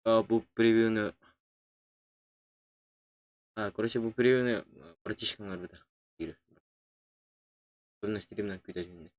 Bu preview'ni короче, bu preview'ni братишкаңар бітір. Бұрын стримнен көйтәжінде.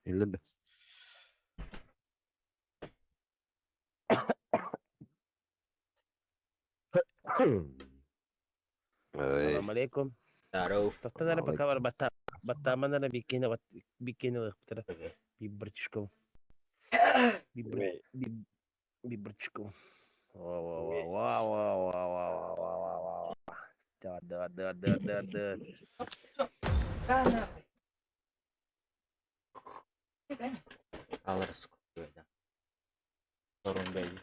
İlle de. Ay, Assalamualaikum. Taruf. Tahta na apa kabar bata mana na bikin betra biberchko me- biberchko. Wah wah wah wah wah wah wah wah wah wah wah. Dar. Alırız. Böyle. Sorun değil.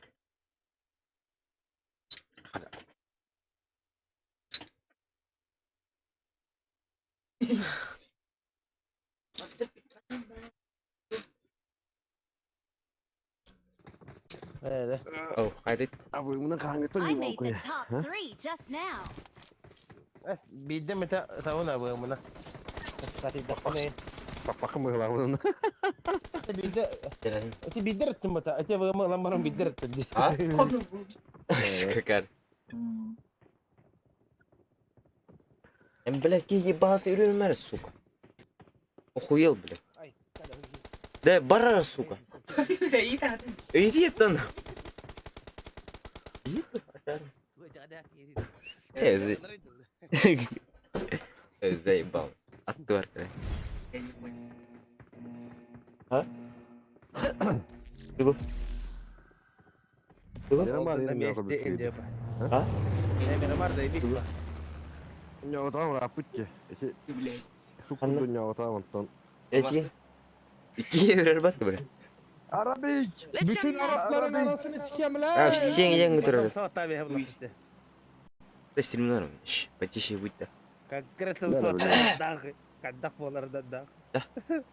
Oh, kaydet. Abi bunu kangetin I gibi made the okuyor. top Ha? 3 just now. Bida mata tahu na ba mo na. Kasi dakto na. Bak bakın böyle bunun. Bida Gelelim. ati bidder mata. Ati ba mo lambaran bidder tadi. Ha? Kakar. En bilek ki bazı ürünler suka. Охуел, блядь. Ay, kada. Да, барара, сука. Иди это на. Заебал. Отварка. А? Чего? Чего? Miramar Na yine meste yapabilir. inde pa. А? Miramar da ibis pa. Ya tamam rapit ki. İşte su Anla- kurdu ya tamam ton. Эти? İki evrer battı böyle. Arabik. Bütün Arapların anasını sikeyim lan. Abi sen yan götürüyor. Sağ tabi hem işte. Да стримнарım. Потише будь да. Конкретно Ладно, сağ блин. tabi. Kaddak bolardan da.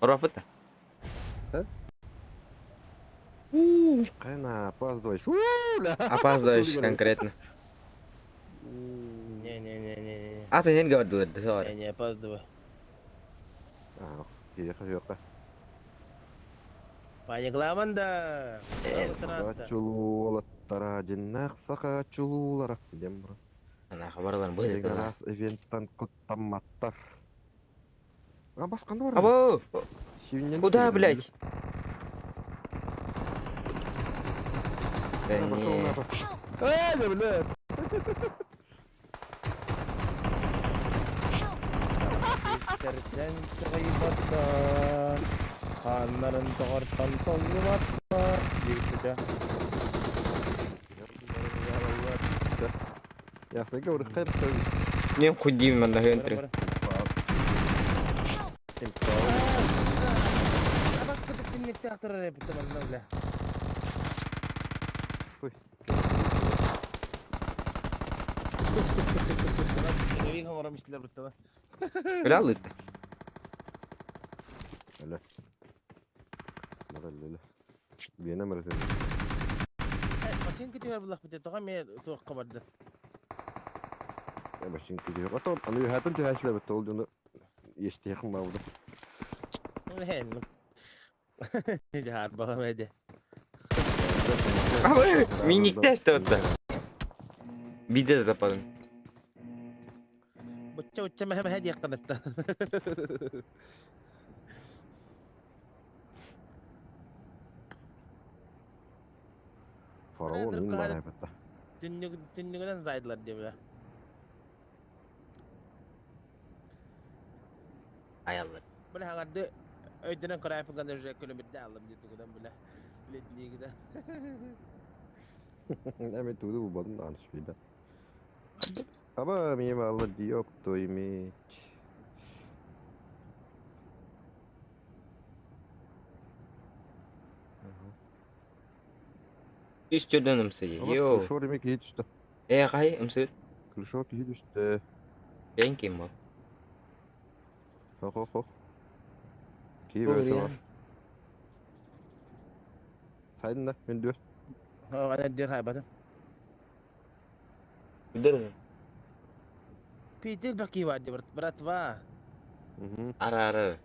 Рапыт. Кайна опаздываешь. Опаздываешь конкретно. Не. А ты не говорил, да? Не опаздывай. Ехать yok. Banyak laman da. Чулулаттара жиннак сака чулулара. Дем бро. Ana haberlerin bu dedi. Раз ивенттан куттаматтар. Басканда бар. Abo! Сивинен. Куда, блядь? Да не. Не, блядь. Terden çıkayıpta. Kanların tokartan tollumatta. Gitu dah. Я сага уркай таа. Мен худим манда хентри. Abas kudu tinnik teatr repet teman lah. Ой. Ini kan orang istilah bertawa. Öyle aldı. Öyle. Öyle. Biyene mersin. Macam kita belah betul tu kami tu kabarda. Ya başın gidiyor. Hatta anı hayatın tühaşla bitti olduğunu yaşayacağım ben burada. Hen. Jahat baham ada. Abo! Minik test attı. Bir de zapadın. Bocah mah hadiah kanatta. Faraon in bana hayatta. Tünnyükten zaydılar diye bile. Hay Allah. Böyle hangarda öydenen karaya falan da kilometre aldım diye tukudan bile. Biletliği gider. Evet tudo bu badın anış bile. Ama miyim Allah diyor toymi. Üstüden ımsayı. Yo. Klişor yemek hiç işte. Kay ımsayı. Klişor hiç işte. Ben kim o? Ho. Ki Doğru böyle ya. var. Saydın da ben diyor. Oh, ada dia hai batang. Gider. Pidil baki wa dia berat wa. Hı. Ara.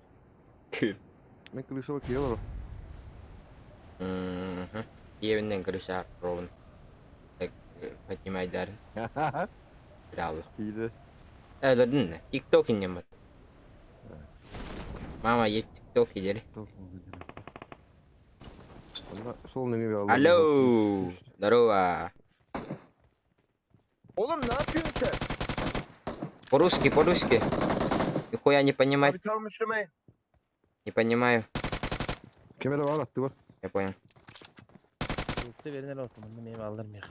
Ben klişor ki var. Evinden kırışa rovun. Поднимай дар. Bravo. İyi de. Öldürdün mü? TikTok ineceğim bak. Mama yet. Çok ileri. Valla sol nemi bir aldım. Alo. Здорово. Oğlum ne yapıyorsun sen? По-русски, по-русски. Нихуя не понимать, Abi tamam Müslüman. не понимаю. Kemere var attı var. Я понял. Yoksa verin olsun. Bunu benim alırım ya.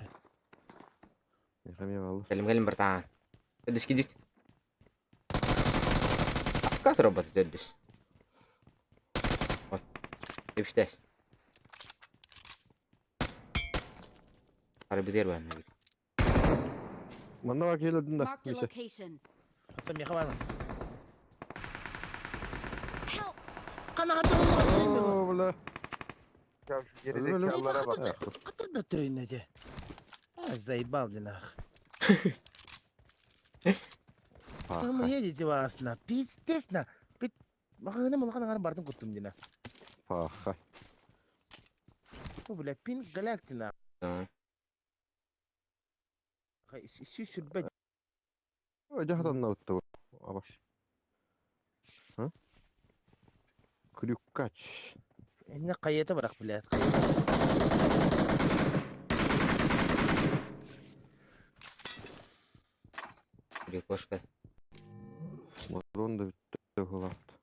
Yıkamaya alır. Gelin братан. Ödüs gidip. Как работает ödüs? Ой. Yapıştayız. Harbi der ben de. Bana bak geldin de. Marked a Neyse. location. Hatta yaka var mı? Help! Kana hadi olmaz. Oo bula. Ya şu gerizekalılara bak. Katır da treinece. Ha zaybal dinak. Ama yedi civasına. Pis tesna. Bit. Makanya mulkan bardım kuttum dina. Paha. Bu bile pin galaktina. Tamam. Şu şurbe. Ocaktan da attı bu. Aa bak. Ha? Krük kaç. Ne kayete bırak bile. Bir koşka. Motorun da bitti. Hılattı.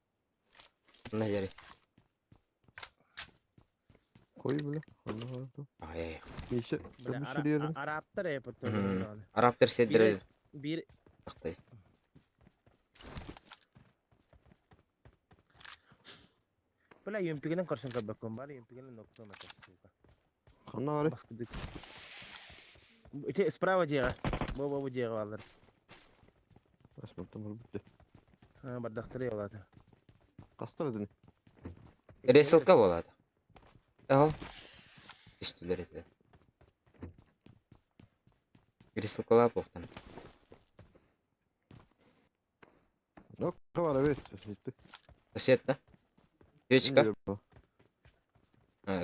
Ne yeri? Koy bile. Allah Allah. Ay ay. Neyse. Bir sürü yerim. Araplar yapıp Mhm. yani. Arap tersedire. Bir Baktay. böyle yömpiginin karşın kabakon bari yömpiginin nokta makas. Kanna var. Baskıdık. İşte sprava ciğer. Bu ciğer varlar. Asma tamam bitti. Ha bardaktır ya oladu. Kastar edin. Resilka болады. Ага. Üstüleri de. Resilkalap oftan. Yok var evet. Gitti. Сосед-то? Печка? İndir bu.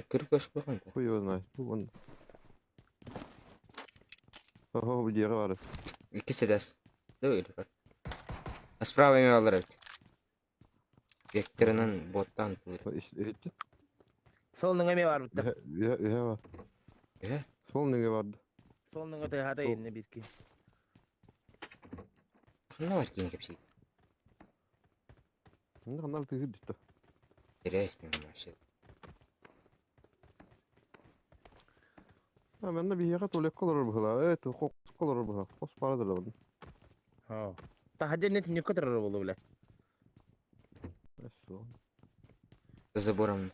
Kırık koşuk bakın. Koy onu. Bu onu. Oho bu diğeri var. İkisi de. Değil öyle bak. Справа ими alır evet. Vektorinin bottan tutuyor. İşte. Solunun emi var bitti. Ya var. Sol nege vardı. Solunun öte hada yerine bir ki. Ne var ki yenge bir şey? Ne kadar tüyü düştü. Resmi bir şey. Ha ben de bir yere tolek kalır bu hala. Evet kok kalır bu hala. Kos paradır da bunun. Ha. Ta hadi net ne kadar oldu bile. Nasıl? За забором.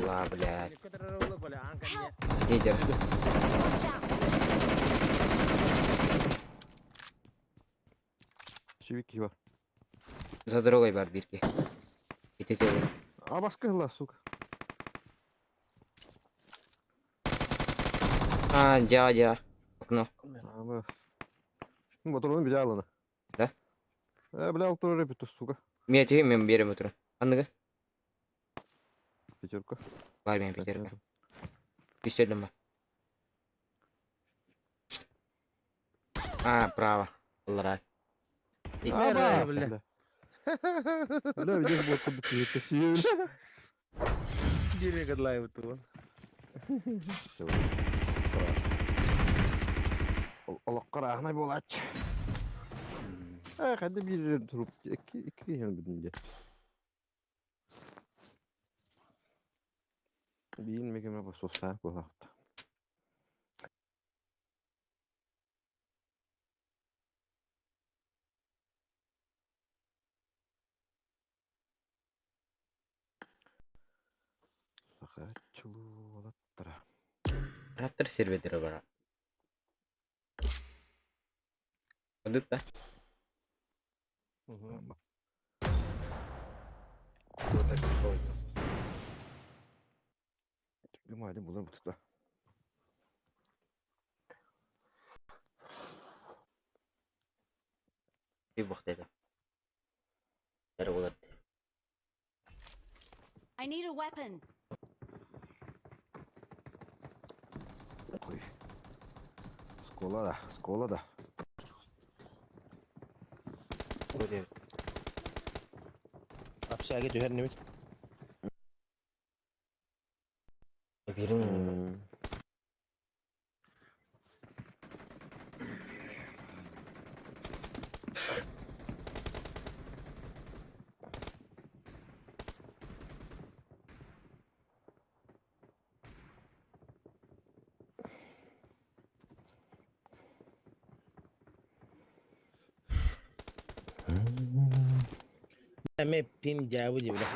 Ла, блядь. Ne kadar oldu böyle Ankara'ya. Лидер. Watch out! Çivik var. За дорогой бар бирки. Кететели. Aa başka hıla suka. Дядя. Окно. Ama. Motorunu bile alana. Ne? Bile altı repito suka. Мен тебе мен берем утром. Андыга. Пятерка. Бар мен пятерка. Пистолетом бар. Право. Лара. Aa bile. Öyle bir de botu bitiyor. Geri kadar bu. Allah karahına bir olaç. Hadi bir durup iki yan bilince. Bir mekeme basosa bu hafta. Fakat çulu olattıra. Раптор сервері бар. Кудык та? Gümaydım bulan bu tuta. Bir bak dedi. Yarı olur. I need a weapon. Koy. Skola da. Böyle. aşağı gidiyor her neymiş. Birim Ama pin jauh je bilang.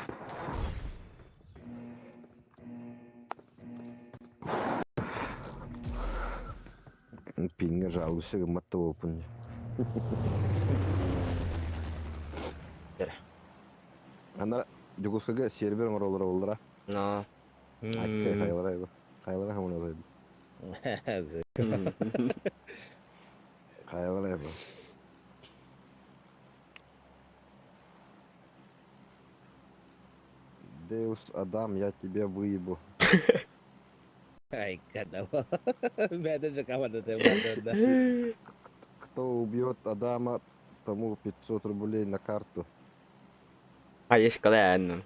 Pinga жалуйся гаматта болупун. Tere. Ана Жугускага сервер оролор болдура. No. Айтты кайлара. Кайлара хамына зайды. Кайлара. Деус Адам, я тебя выебу. Ay kadawa. Better sa kawan na tayo. Кто убьет Адама, тому 500 рублей на карту. Ayos ka yan.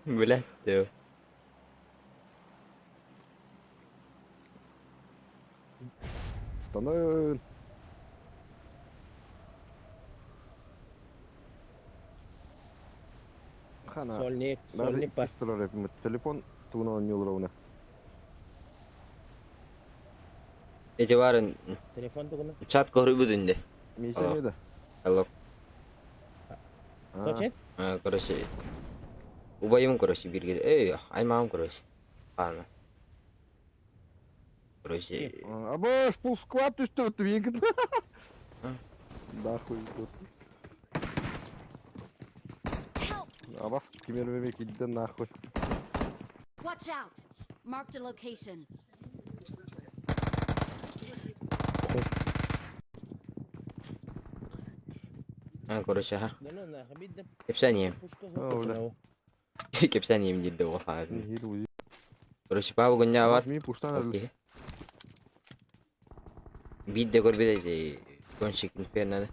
Bulat tuh. Становим. Хана. Solni Надо pas. телефон туна не уровня. Gece varın Telepon tu kena. chat kohru budun de. Миша да. Hello. Kau chat? Короче. Убоим, короче, бирге. Аймам, короче. Ладно. Короче. Абаш, пускват ты что твигн. Да хуй тут. Help! Абаш кимермеме кидден нахуй. Watch out! Marked a location. Короче, ها. Dano na kabid na. كيف ثانية؟ ولا. كيف ثانية من جد والله. Хилу. короче, бабу гоняват. Ми пуштан. Окей. Видео горбиде кончик инфернал.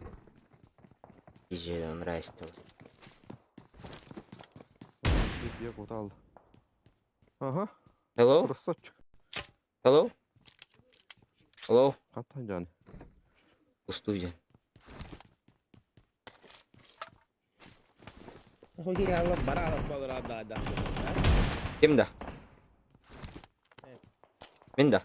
Иже он растал. Я кутал. Ага. Hello? Красавчик. Hello? Hello? Катан жан. Устуя. Ako ginagawa para para ada. Kim dah? Min dah?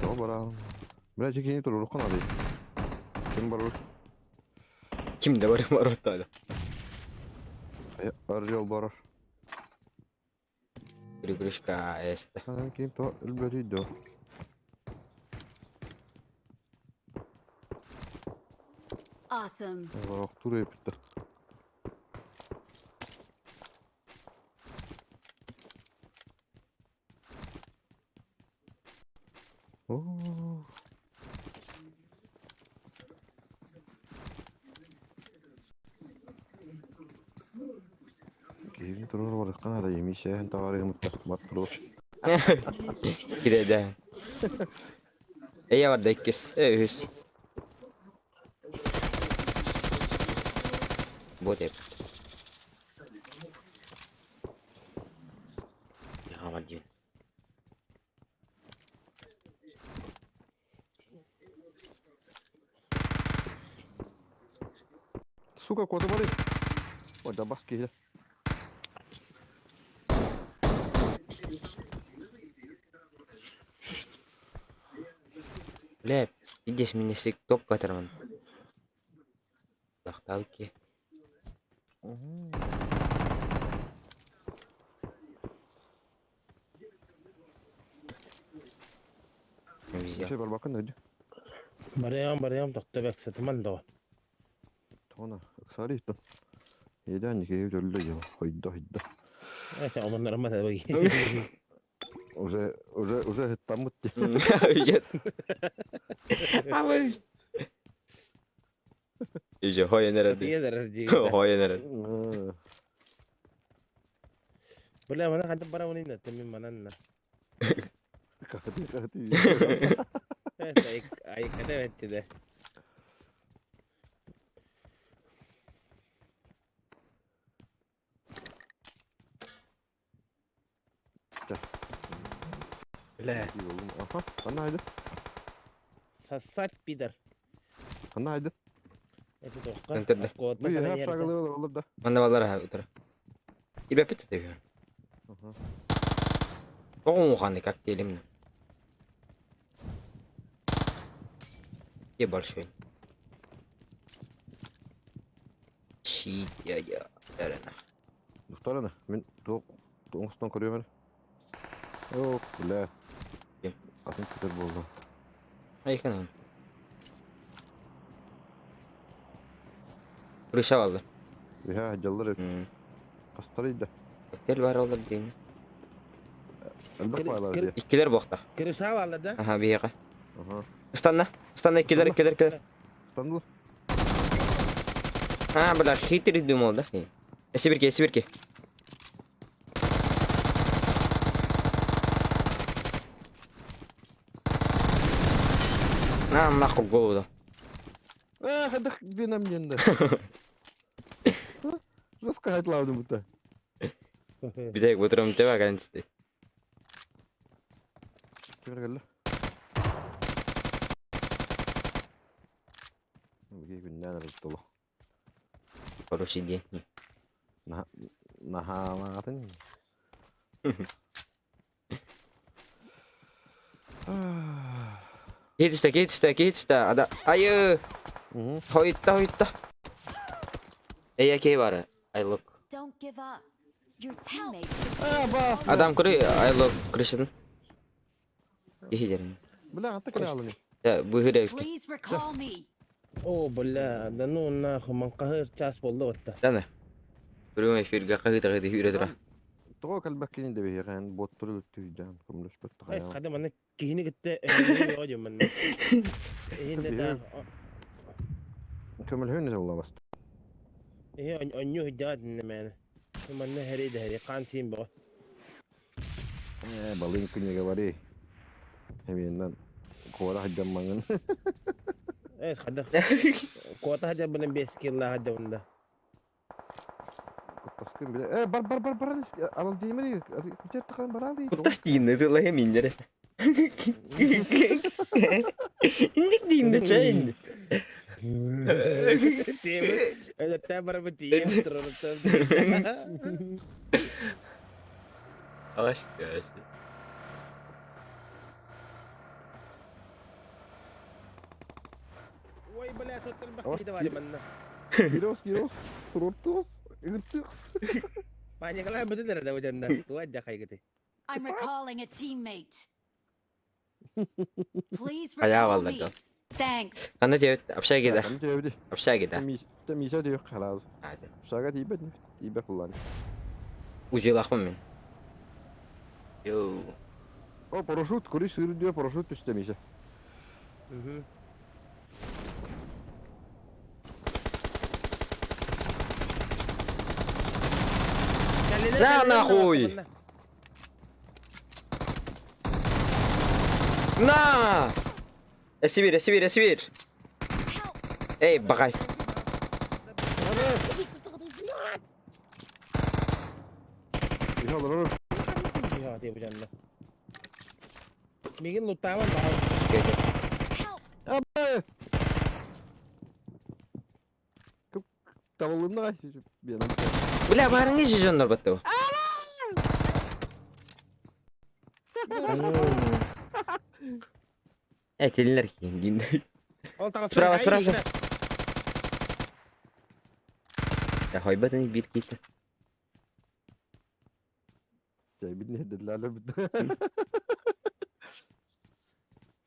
Добра. Бля, чеки не туру рухана ди. Ким барур? Kim de var var ortada. Аржал барур. Крюшка este. Ана ким то элберидо. Awesome. Туру епитте. Оо. Ким туру бар кана да емише хан тавары маттыру. Kide de. Var da ikis. Hüs. Bu tip. Ya hadi. Сука, кота бари. Ой, да баски. Lep. Ides minisik top katarman. Tak tahu ki. Şey var bakın hadi. Barayam takta bekse teman da. Tona, sari itu. Yedan ki evde ya. Hayda. Ay onlara mata bagi. Уже hitamut. Ücret. Ama. Ücret hoya nerede? Iya darji. Hoya nerede? Boleh mana kanta para unin na temin manan na. Kahdi. Evet, ayık edemetti de. Öyle. İyi oğlum. Aha. Bana haydi. Sassat bider. Bana haydi. Eti dokka. Enter'de. Askota Bu falan her yerde. şarkıları olur da. Manda vallara ha utara. Iba pita tayo. Aha. Oo kan cocktail mo. Ye большой. Cheat ya. Derena. Muhtar ana. Ben doğumsuzdan koruyorum beni. Yok. Bile. Kim? Atın kötü oldu. Ay kanan. Rusya vallar. Ya hacallar hep. Kastarıydı. Cocktail var olur değil. Elbak bağlar Kır- diye. İkiler bokta. Kırışa vardı da. Aha bir yaka. Aha. Istanna ikiler. Standlı. Ha belar hitir dum oldu. Esi bir ki. Nah mak gol da. Hadi benim yanında. Nasıl kayıt lavdım bu da? Bir tek buturum teva kan işte. Kimler geldi? Bugün günden arası dolu. Хороший день. Nahamatın. Git işte. Ada. Ayı. Hoyutta. AK var. I look. Don't give up. Your teammates Adam kuru I look Christian. İyi derim. Bırak hatta kere alın. Ya bu hire. please recall me. Oo bulla da nu na khuman qahir chas boldu watta. Sana. Buruma firga qagita hire dra. Togo kalbakini de bir yani botları tüyden kumluş bot. Ay qada man kihini gitti. Yoju man. Ehin da. Kömel hünne Allah bastı. Anyu hijad man. Man ne heri qansin bo. Balın künye var iyi. Hemen kora hacam mangan. Ay qada. Kota haja bana beskilla hada unda. Taskın bile. Bar alal değil mi? Kucak takan bar değil. Tas din itu lah yang minder. Indik din de chain. Teme. Ada tabar betin terus. Awas. Way bala total bakit da wala man na. Giros. Tururtus. Irtus. Banyak lah betul dah wajan dah. Tu aja kayak gitu. I'm recalling a teammate. Please Ayağı recall vallahi. me. Thanks. Anda cewek apşa gida. Ben cevdi. Apşa gida. Temisa diyor halal. Hadi. Şaga tiba tiba kullan. Uji lakmam men. Yo. O paraşüt kuri sür diyor paraşüt üstemisa. Nah, nahoi. Nah. Esibir. Help. Eh, bakay. İha lan. Ya dia wajan dah. Mungkin lu tahu bahwa Help. Abi. Tavalığında ay bir yanım. Bula barang ni season na ba to? Telinler ki hindi. oh tangan Sprava. saya. Ya hoy ba ni beat kita? Cebin ne dediler lan bir de.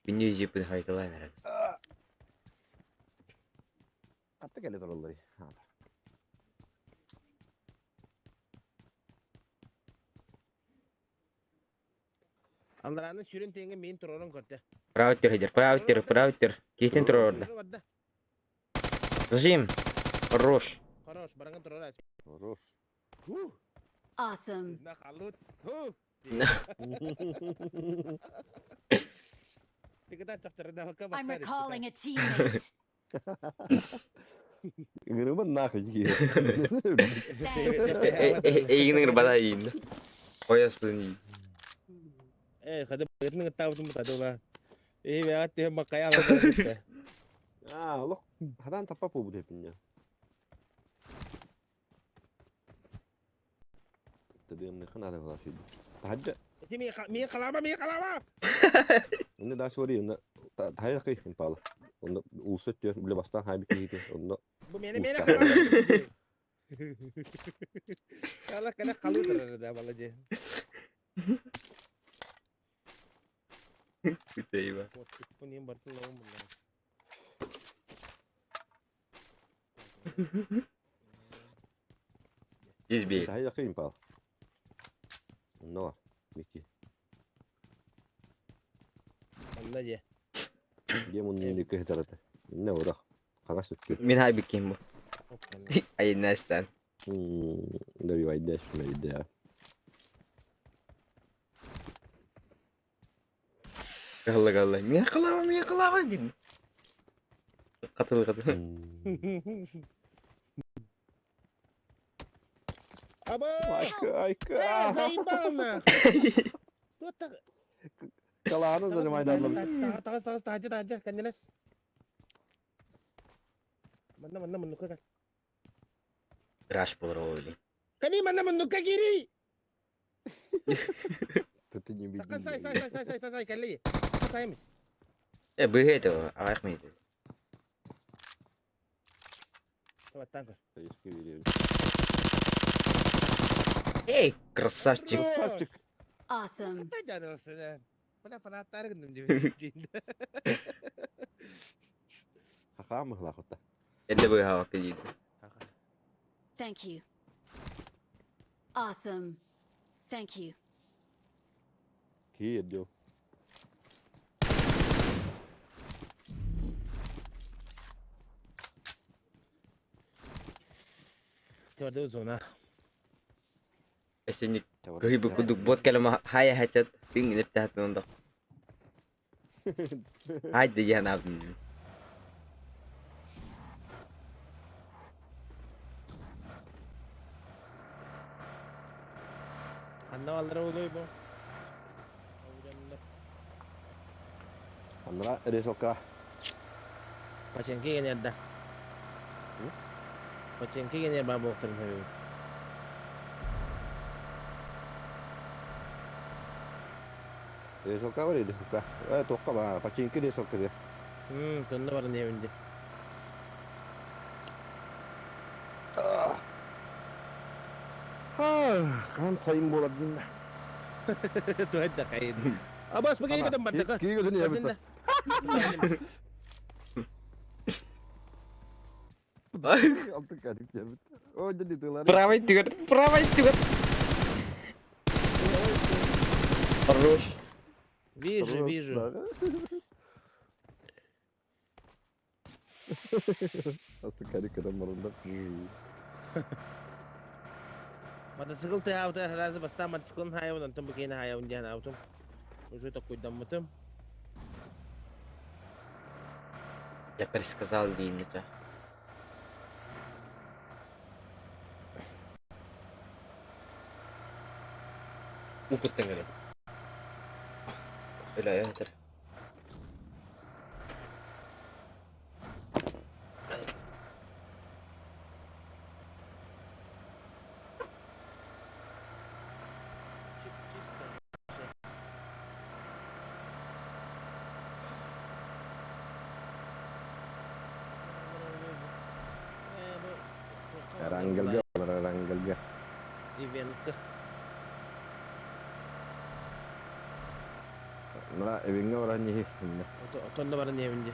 Pinyo jeep hoy to na rin. Hatta geldi oraları. Anlaranın sürün tenge min turun korte. Правитер. Kitin tur orada. Zim. Roş. Koros, barangnya turun aja. Rus. Awesome. Nah kalut. Huh. Kita cocok ke I'm recalling a teammate. Ngırımın nak yiyor. Thanks. Eğinin bana yiyin. Koyas bunu. kada bakit nga tao tumo tado ba? Bakit yung makaya ba? Aa, look. Hadan tapa po bu hepince. Tadığım ne kadar da var şimdi. Tahacca. Mia kalama! Ini daha sorry, ini tahaya kayıp pahalı. Onda ulset diyor, bile bastan hay bir kıyıdı. Onda Bu mene kalama! Kala kalu terada balaje. Değil mi? Pun yung bartol na mo lang. Bir. tahaya kayıp pahalı. Onda var. Bitti. Anda je. Dia mun nikah ternyata. Ini udah. Kangas tuh. Min hay bikin bu. Ayın nesten. Dari wajah sudah. Kalla. Min yakalama din. Katıl. Aba! Ayka. Zaibal na! Kalanı da maydanlı. Tahan kanila. Mana menukar kan? Rush bulur öyle. Kani mana menukar kiri? Tutunya bir. Takkan saya kali. Saya mis. Bu hedi o. Ayak mıydı? Tawatan ko. Eski veriyorum. Ey красавчик. Açık. Awesome. Kata jangan sen. Pernah tarik nih cinta. Haka mı lah kota? Elde bu hava kıyıydı. Thank you. Awesome. Thank you. Ki ediyor. Coba dulu zona. Esenlik. Gahibı kuduk bot kalama haya haçat. Tingin iptahat nondok. Haydi yan abim. Anda alır oluyor bu. Andra resoka. Pacengki kan ada. Pacengki kan ada bawa terus. Resoka var ya resoka. Tokka ba. Paçinki resoka dia. Tunda var ne önce. Kan sayın bola dinle. Tuh ada kain. Abas begini ke tempat dekat. Ki gözünü ya bitti. Altık kadık ya bitti. O jadi tular. Правой тюр. Хорош. Вижу. Altık kadık kadar marında. Motosikl teh auto razı basta motosikl hayaw nantum begini hayaw diyan auto. Уже такой дам мутым. Я пересказал Виннича. Ukut tinggal. Bila ya ter. Ranggal ga. Event ke. Nara evin orang ni. Tunda var ne önce.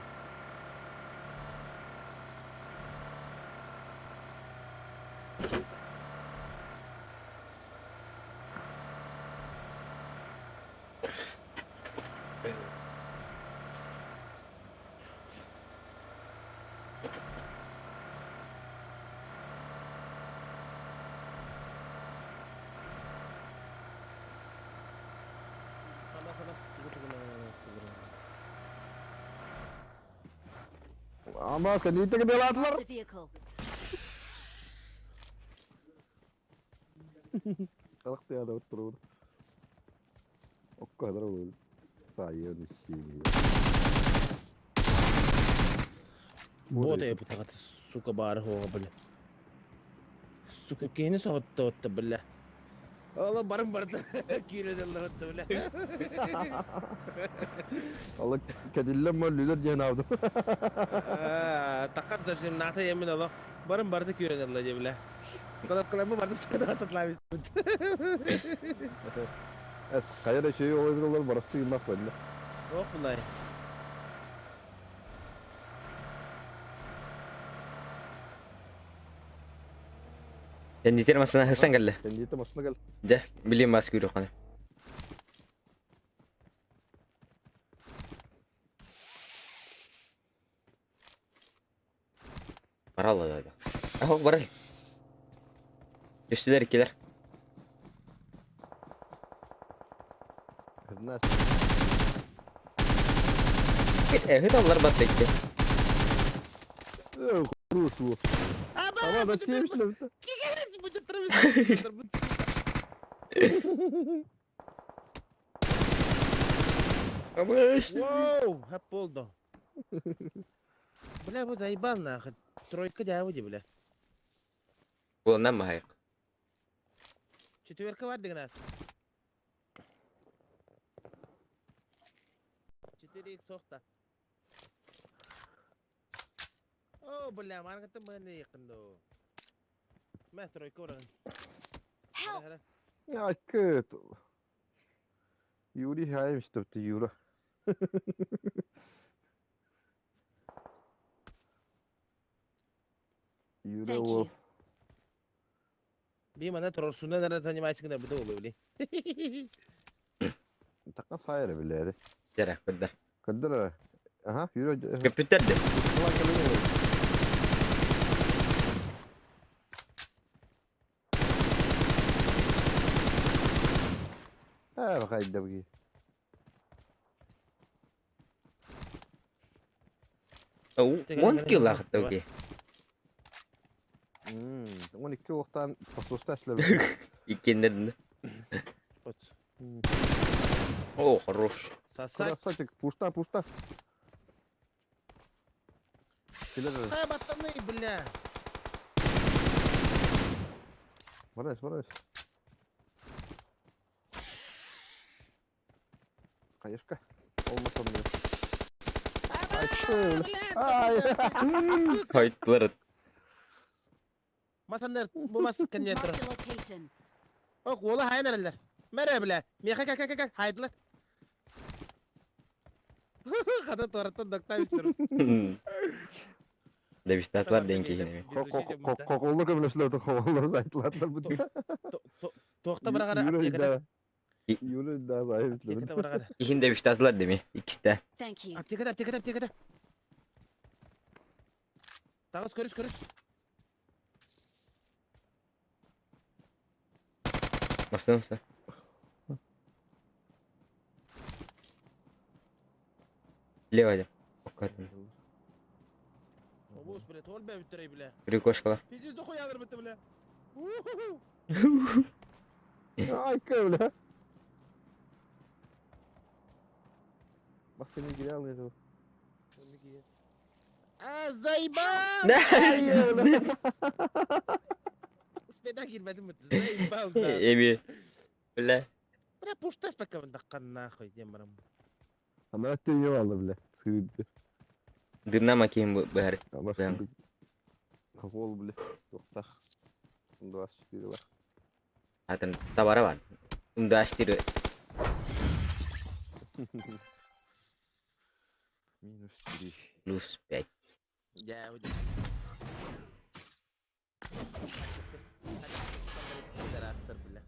Ama sen iyi tekrar deladılar. Marked a vehicle. Kalktı ya da oturuyor. O kadar olur. Sayın işi. Вот я бутагат, сука, бары хога бля. Сука, кені соғытты отты бля. Ола барым барды. Күйреді отты бля. Allah kedillen möllüler cenabdı. Taqat da şimdi nata yemin ola. Barım bardı kүйrеді Allah je bля. Kılabı bardı sıkıda atatla biz. Es kayada şeyi olabilir barastı yılmak bende. Oh bulay. Sen yeter masana Hasan geldi. Sen yetim aslında gel. De bileyim bas kuyruğu kana. Var Allah da. Ah var. Üstüler ikiler. Kızlar. Evet onlar bat bekle. Kurusu. Ama da şeymiş lan. Kikeriz bu tutturmuş. Ama Wow, hep oldu. Bля, bu zaybal nahı. Тройка дяву бля. Kullandan mı hayır? Четверка var degene. 4x soğukta. Oh bля, markete bana yakında o. Meh тройка oranın. Help! Hele. Ya köt. Yuri haymış tabii Yuri. Yuri Thank Wolf. you. Bir mana trorsunda nerede tanımayı çıkınlar bu da oluyor bile. Takas hayır bile hadi. Jara kadar. Kadir. Aha Yuri. Köpütter de. Ha bak haydi bakayım. Oh, 10 kill hatta okey. Hmm. 12 oktan pasosta esler. İkinden de. Ot. Oh, хорош. Sassak. Красавчик, пуста. Килер. Ha battanı bля. Морась. Каешка. Olmasa mı? Ay şöyle. Ay. Kayıtları. Masanlar bu mas kanyatro. Marked a location. Ok wala hay nereler. Mere bля. Miya kak haydılar. Kada toratan dokta istiyorum. Demişler denk yine. Kokollu kabulleşler de kokollu zaytlarlar bu diye. Toqta bana qara Yürü aptekada. daha. Yürü daha zayıf. Aptekada bana qara. İkin demişler değil mi? İkisi de. Thank you. Aptekada. Tağız körüs. Nasıl mısın? Levaydı. O kadar. Obus bля, tol be bitirey bля. Bir koşkalar. Piziz doku yadır bitti bля. Ay köyle. Bak seni geri alıyor. Zayban! Ne? Sepeda girmedim mi? Zayban da. Evi. Böyle. Bля, puştas bakalım dakkan nahoy diyemem. Ama ötüyor vallahi bile. Sığdı. Dırna makiyim bu bari. Ama Ben- sığdı. Kol bile. Yok tak. Bunda az çıkıyor var. Zaten tabara var. Unda açtırı. Minus 1. Luz pek. Ya udah. Karakter bile.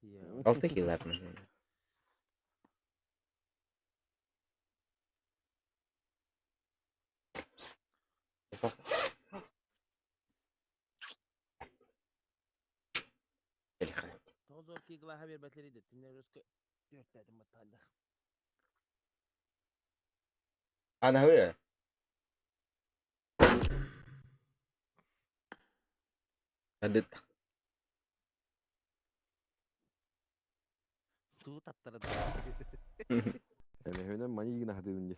Ya. 6 killar mı? Tozo kigla haber betleri de tinlerüskü 4 dedim batalya. Ana öyle. Adit. Tuh tattara. Hemen manyi gina hadi önce.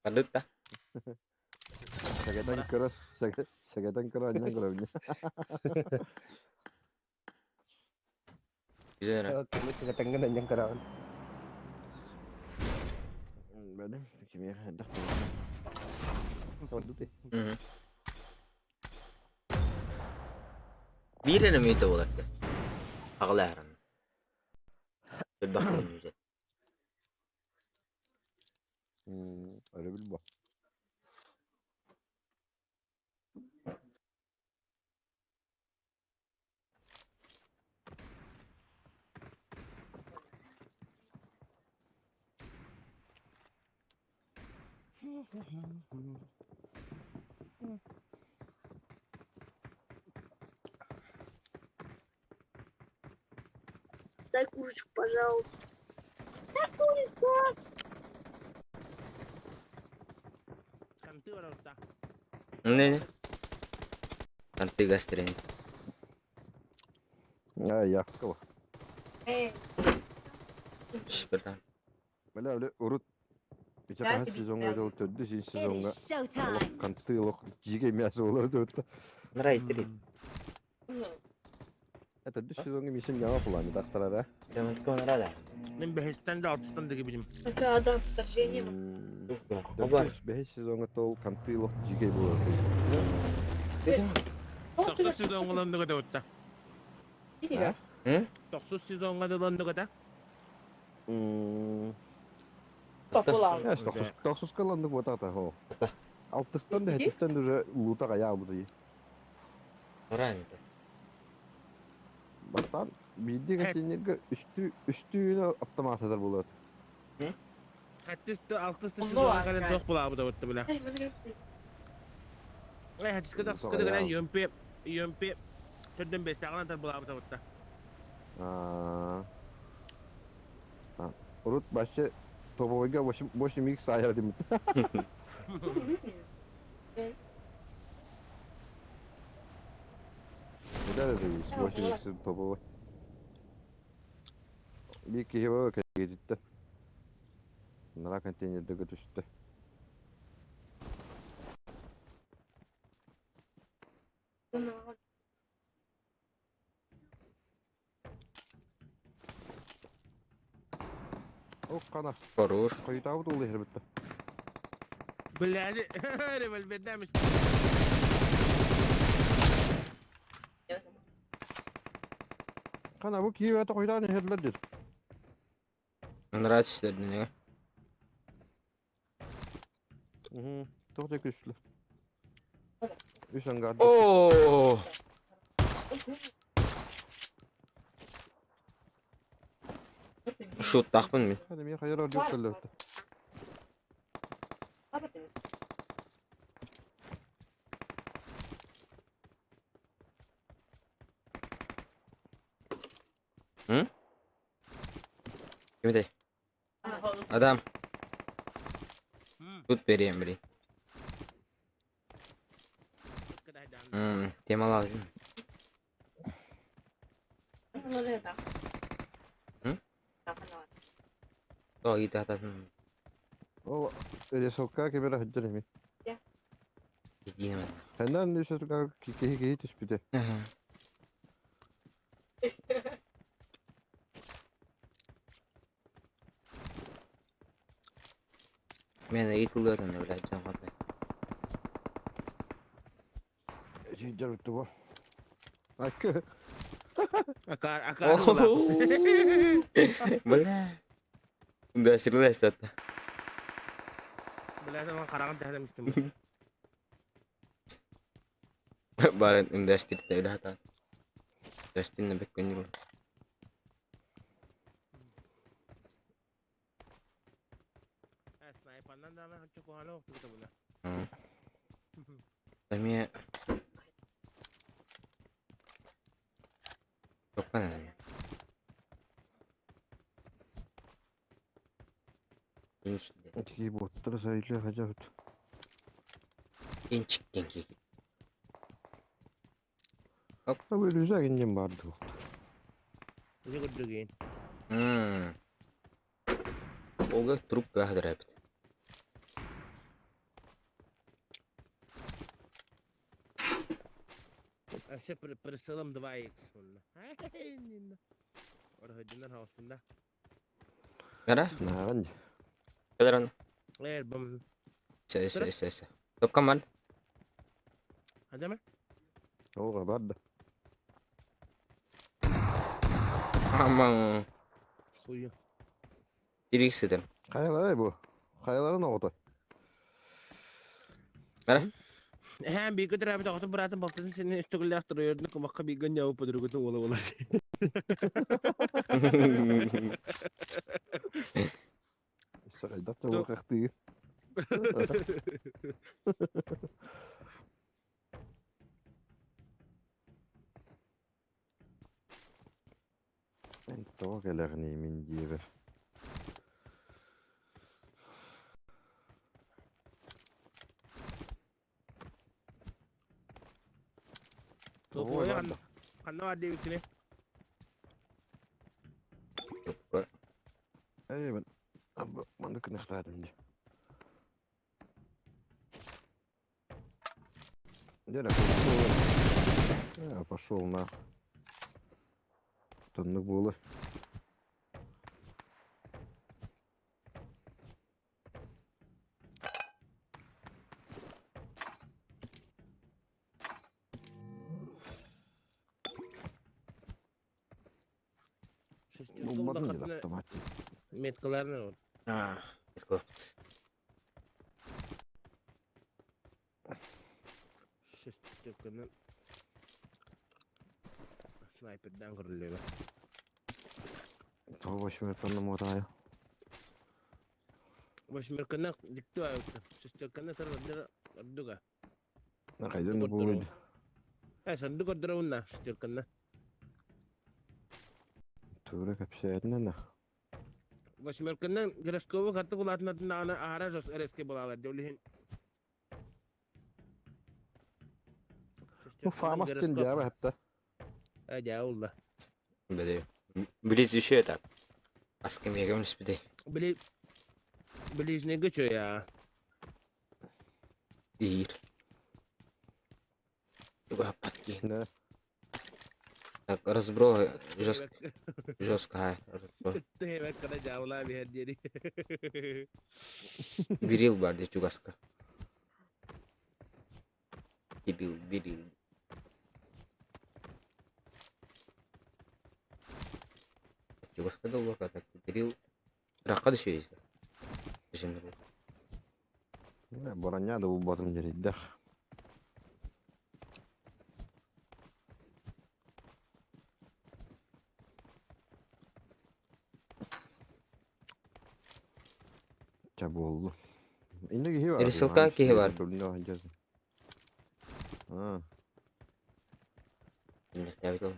Adit ta. Sagatan keras, sagatan keras anjang kalau önce. Bisa na. Kami kagatangan anjang karaon. Bener, kimia ada. Tahu deh. Biirene miydi olarak? Ağlayaran. Bakmayın yüzet. Öyle bil bu. Дай курочку, пожалуйста. Kanti orang ta. Ne? Nanti gastrin. Ya, kau. Şükürden. Böyle öyle urut. İşte kaç sezonga da öldü, şey It sezonga. is showtime. Kantı jige miyası olur öldü. Nereye ittireyim? Öldü sezonga misin yama falan da aktarara. Demek ki onlara da. Ben 5'ten de 6'dan da gibiyim. Это Адам, вторжение. Yok ya. O var. 5 sezonga tol kantı jige bulur. Dedim. 9 sezon olan da da. Или Hı? 9 sezon olan da. популярно. Ya işte 9 kalandık bu tata ho. Altıstan da hetisten de luta kaya bu da. Oraya indi. Baktan bildiğin kaçıncı üstüne atlamak eder bulur. Hatta 6 sezon var kadar yani. çok bula bu da bile. Ай, смотри. Hatta kadar kadar yömpe Tördün 5 tane da bula bu da. Urut başı topoyga boş mix sayardım. Ne de değil, boş mix topoy. Bir kişi var ki gitti. Nara konteynerde götürdü. O kana. Korur. Kayıt avut oluyor herbitte. Biladi. Rebel beddemiş. Kana bu kiyi ve koydan herlerdir. Onlara işledin ya. Çok da güçlü. Üç angar. Oo. Şut takpın mı? Hadi mi hayır yok derler. Hı? Kimde? Adam. Tut vereyim biri. Tema lazım. Ну, это. Hı? Так, она. O iyi tahtasın. O öyle sokağa kemere haccar mi? Hiç diyemedim. Senden de sokağa ki tespite. Ben de yıkılıyorum öyle can abi. Şey jarıttı bu. Akı. Akar bula. Boleh. Udah serius tata. Biladi ama karangan da demiştim. Barat industri tak udah tak. Justin lebih kunjung. Sniper'dan da ana çok hala oldu da bula. Kami çok kan ya. İnç, Ki botları sayılı haccar. inç, Böyle güzel gideceğim vardı. Ini gudugin. Oga trup gahdır hep. Asya perselam 2x. Hai, nina. Orang hajinan haus pindah. Gara? Nah kan. Kadaran. Bam. Isa. Top kaman. Ada mah? Oh kabar dah. Amang Kuyu. diri istedim. Kayalar bu. Kayaların orada. Gara? Hem bir kadar abi takutun beratın baktın seni üstüne yaktırıyor. Ne kumakka bir gün yavu padur kutun ola. Dat is wel echt hier. En toch er niet min dieren. Topo ya kan ada di sini. Hey, man, dat kan echt uit hem. Ja, dat pошел. Ja, пошел на. Tanıdık boğulu. Bombadan yedi attım hatta. Metkalarına var. Itu. Şiştikinin sniper'dan kırılıyor. Tamam başıma tanım oraya. Baş merkena dikti var. Şiştikinin tarafında adduga. Ne kaydın da boğuluydu. Sandık oduruna şiştikinin. Tuğra kapsayadın ne? Baş merkena giraskovu katı kulatına ana ahara jos ereske bulalar. Jolihin. Bu famas kendi abi hatta. Jauh lah. Bede. Biliz düşüyor da. Askım yegemiş bir de. Beli ne geçiyor ya? İyi. Juga hapat ki. Ne? Tak harus bro. Jos kahai. Teh kana jauh lah biar jadi. Viril var de juga ska. Viril. Juga ska da ular kata. Viril. Raka düşüyor işte. Şimdi bu. Ne boranya da bu batım jadi. Çabuk oldu. İndi ki var. Erisilka ki var. Ha. Ini ya itu.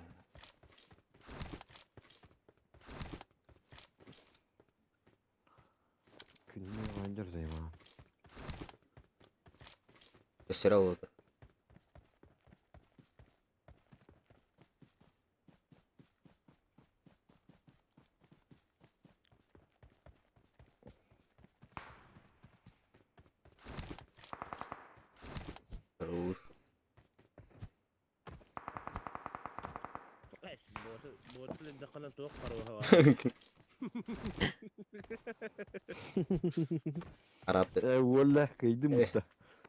Günlüğü Ranger'dayım ha. Kesera oldu. Terus. Botol hindi ka na to karuha. Arap'ta. Wallah kaydım burada.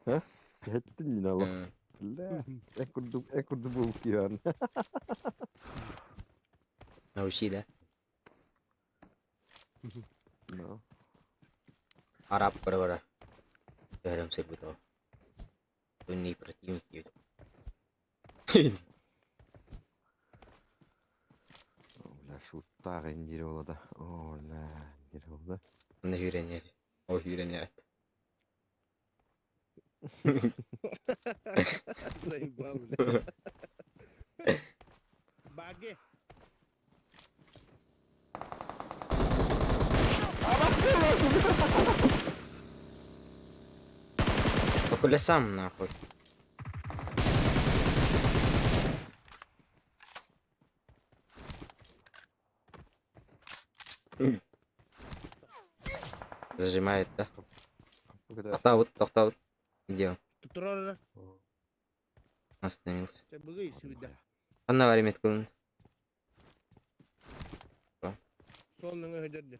Ha? Ettin yine Allah. Hmm. La. Ekurdum bu kiyan. Nausida. No. Arab bara-bara. Dalam serbu to. Tunni pratimik gitu. La şuttar indir ola da. La indir ola. Ne hürenye. O hürenye. Sayın Pablo. Bagi. Aku lesam nahoj. Зажимает, да? Bu kadar. Тоқтау. Где он? Tutur orada. Остановился. Sen bugün suyda. Anna var emet kılın. Solunun ödürdü.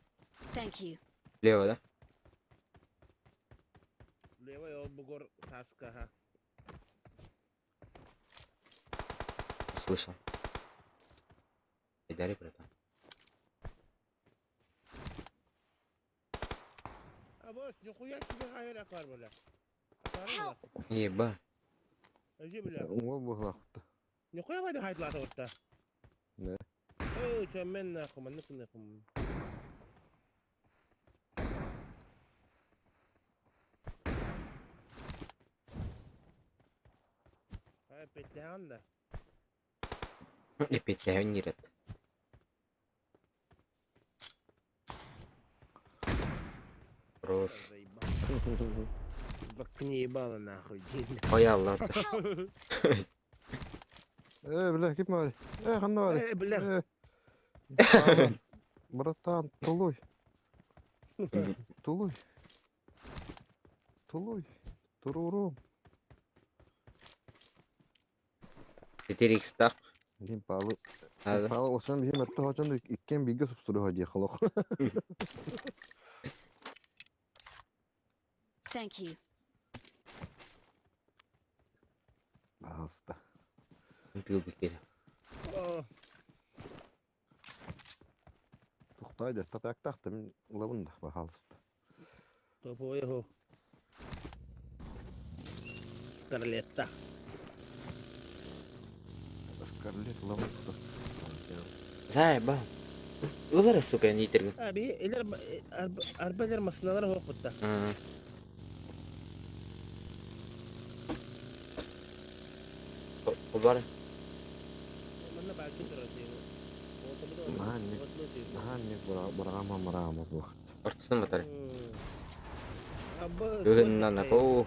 Thank you. Лево, да? Leva yol bugor taska ha. Слышал. Идари, братан. Abos, nikuya gibi hayır akar böyle. Akarım Help. da. Еба. Öyle bile. O bu vakti. Nikuya hadi hayatlar orta. Ne? Oo, çömen nakum, nakum. Hayır, petleğen da. И петляю не рад. Хорош. Bak ne ебало нахуй. Ой, Allah. Bile kim var? Kanna var. Bile. Bratан, tuluy. Tuluy. Tuluy. Tururum. 4x так. Дим палы. Надо. Палы olsan bizim ette hocan ikken bilgi subsuru hacı xalaq. Thank you. Hasta. Бил бы келе. Tuhtaydı. Tatak taktım. Lavında bahalısta. Topu jeho. Scarletta. Скарлет lavında. Заебал. Ular сука, не терги. Abi eller arbeler masnalar hoq butta. Ular. Manna balki duradi. Mahanni. Mahanni barama marama bu. Ortasına mı atar? Abba. Göğünden ne ko?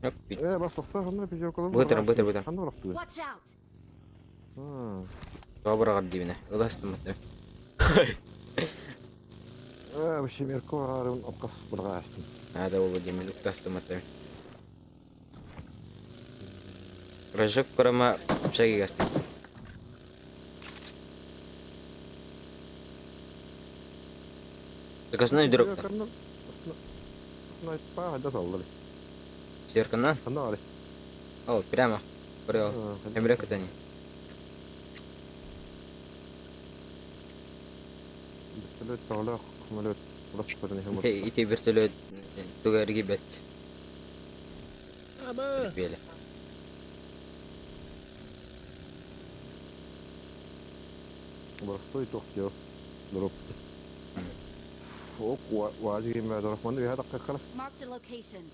Yok bir. Bas tohta hanım bir şey okulum. Bıtır. Hanım bıraktı. Watch out. Ha. Добра гаддивне. Удастым это. Bir şey merko harun okas bıraktı. Надо его Владимир удастым это. Рожок корма шаги гасты. Так основной дроп. Снайпа hadi saldı. Сверху Hanım var. О, прямо. Прямо. Эмрек это не. Bilet tavla kumalet. Bıraktı hem. Ити вертолет тугар гибет. Abba. Бели. Bıraktı tohtuyor. Drop. Fok vacı gibi bir drop. Mandı bir dakika kala. Marked a location.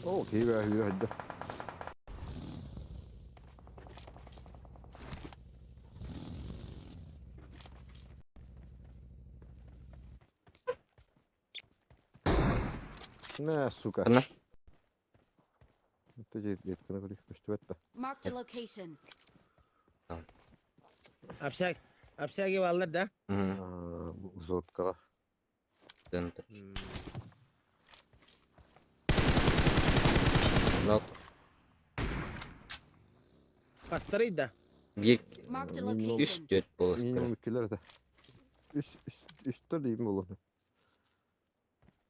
Okey be hüyü hadi. Ne suka. Ana. Tecid yetkine kadar işte. Marked a location. Apsak. Apsaki vallahi da. Мгм. Zotka. Центр. Нок. Pastarıydı da. Bir Marked a Minimum- location. üst dört polası. Minimum ikiler de. Üstte diyeyim oğlum.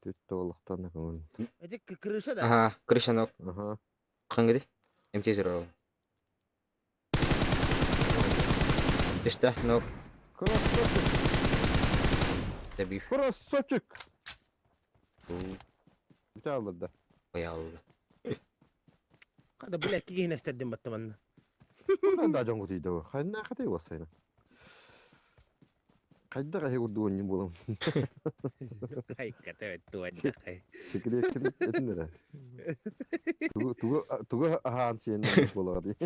Tütte Allah'tan ne kadar. Hadi kırışa da. Ага, крыша нок. Aha. Қан гэдэг? МТ зero. Üstte nok. Krassoçuk. Tabii. Krassoçuk. Bir tane aldı da. Bayağı. Hadi bu lekki yine istedim batmanı. Ben daha can kutuydu o. Hayır ne kadar vasayna. Kayda kahi kurdu onun bulam. Ay kata evet tuvaca kay. Şekilde yakın edin nere. Tugu ahan senin buladı.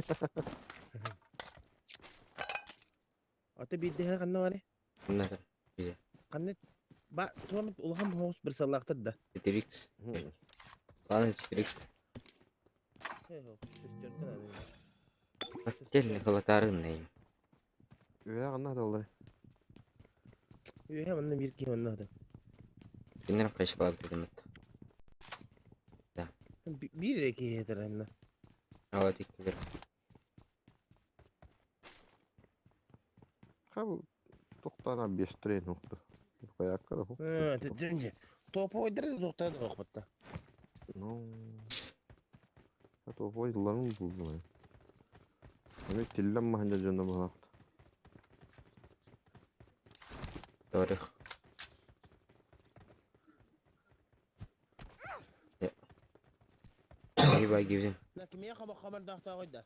Ata bir daha kanna var. Bunlar Kanna ba tuanıp ulaham hoş bir sallaktır da. Citrix. Hı. Lan Citrix. He ho. Sürtürken adı. Gel kalatarın neyim. Veya kanna da olur. Yo hemen bir ki onunla da. Sinir kaç bağlı dedim. Bir iki yeter anne. Hava tekrar. Ha bu toktana 5 tren nokta. Kayak kadar bu. Ha, tütünce. Topu oydurdu doktor da okmatta. No. Ha to boy yılların buldu ben. Demek tillenme hanca canım ha. Doğru. İyi bak gibi. La kimiye haber dağıta koyda.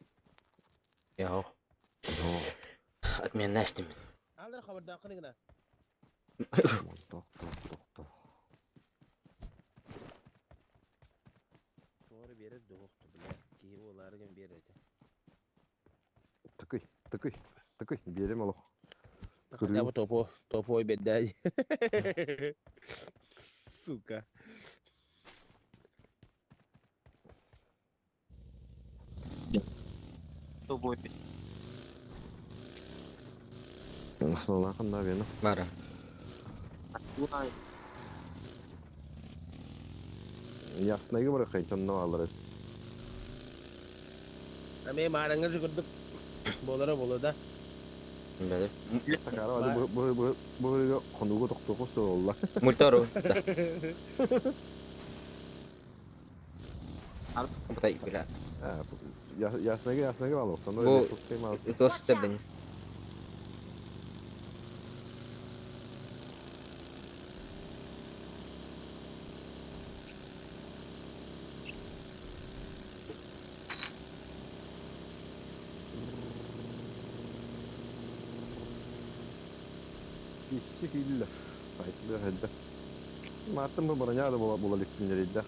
Ya. Atmayan nestim. Alır haber dağıta gına. Tok. Doğru bir yere doğuktu bile. Ki oları gün bir yere. Tıkıy. Diyelim alo. Takada bu topu oy bedday. Suka. Topu Nasıl lan kanna beni. Mara. Yasnayı bırakayım canına alırız. Ame maranga sukurduk. Bolara bolada. Böyle. Takara hadi bu konuğu toktoku solla. Multoro. Bu da iyi bile. Yasnayı al olsan Bu öyle çok şey al. Ghost da benim. İşte hille. Kayıtlı helde. Matım bu buraya da bulalık günleriydi.